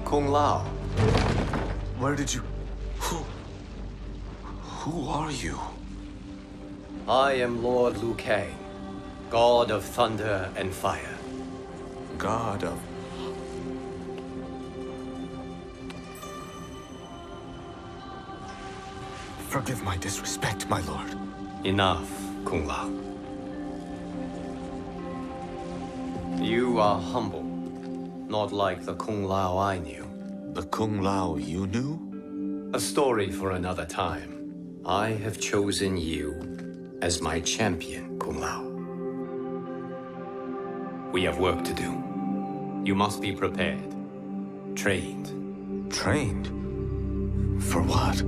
S2: Kung Lao.
S16: Where did you... Who are you?
S2: I am Lord Liu Kang, God of Thunder and Fire.
S16: God of... Forgive my disrespect, my lord.
S2: Enough, Kung Lao. You are humble, not like the Kung Lao I knew.
S16: The Kung Lao you knew?
S2: A story for another time. I have chosen you as my champion, Kung Lao. We have work to do. You must be prepared. Trained.
S16: Trained? For what?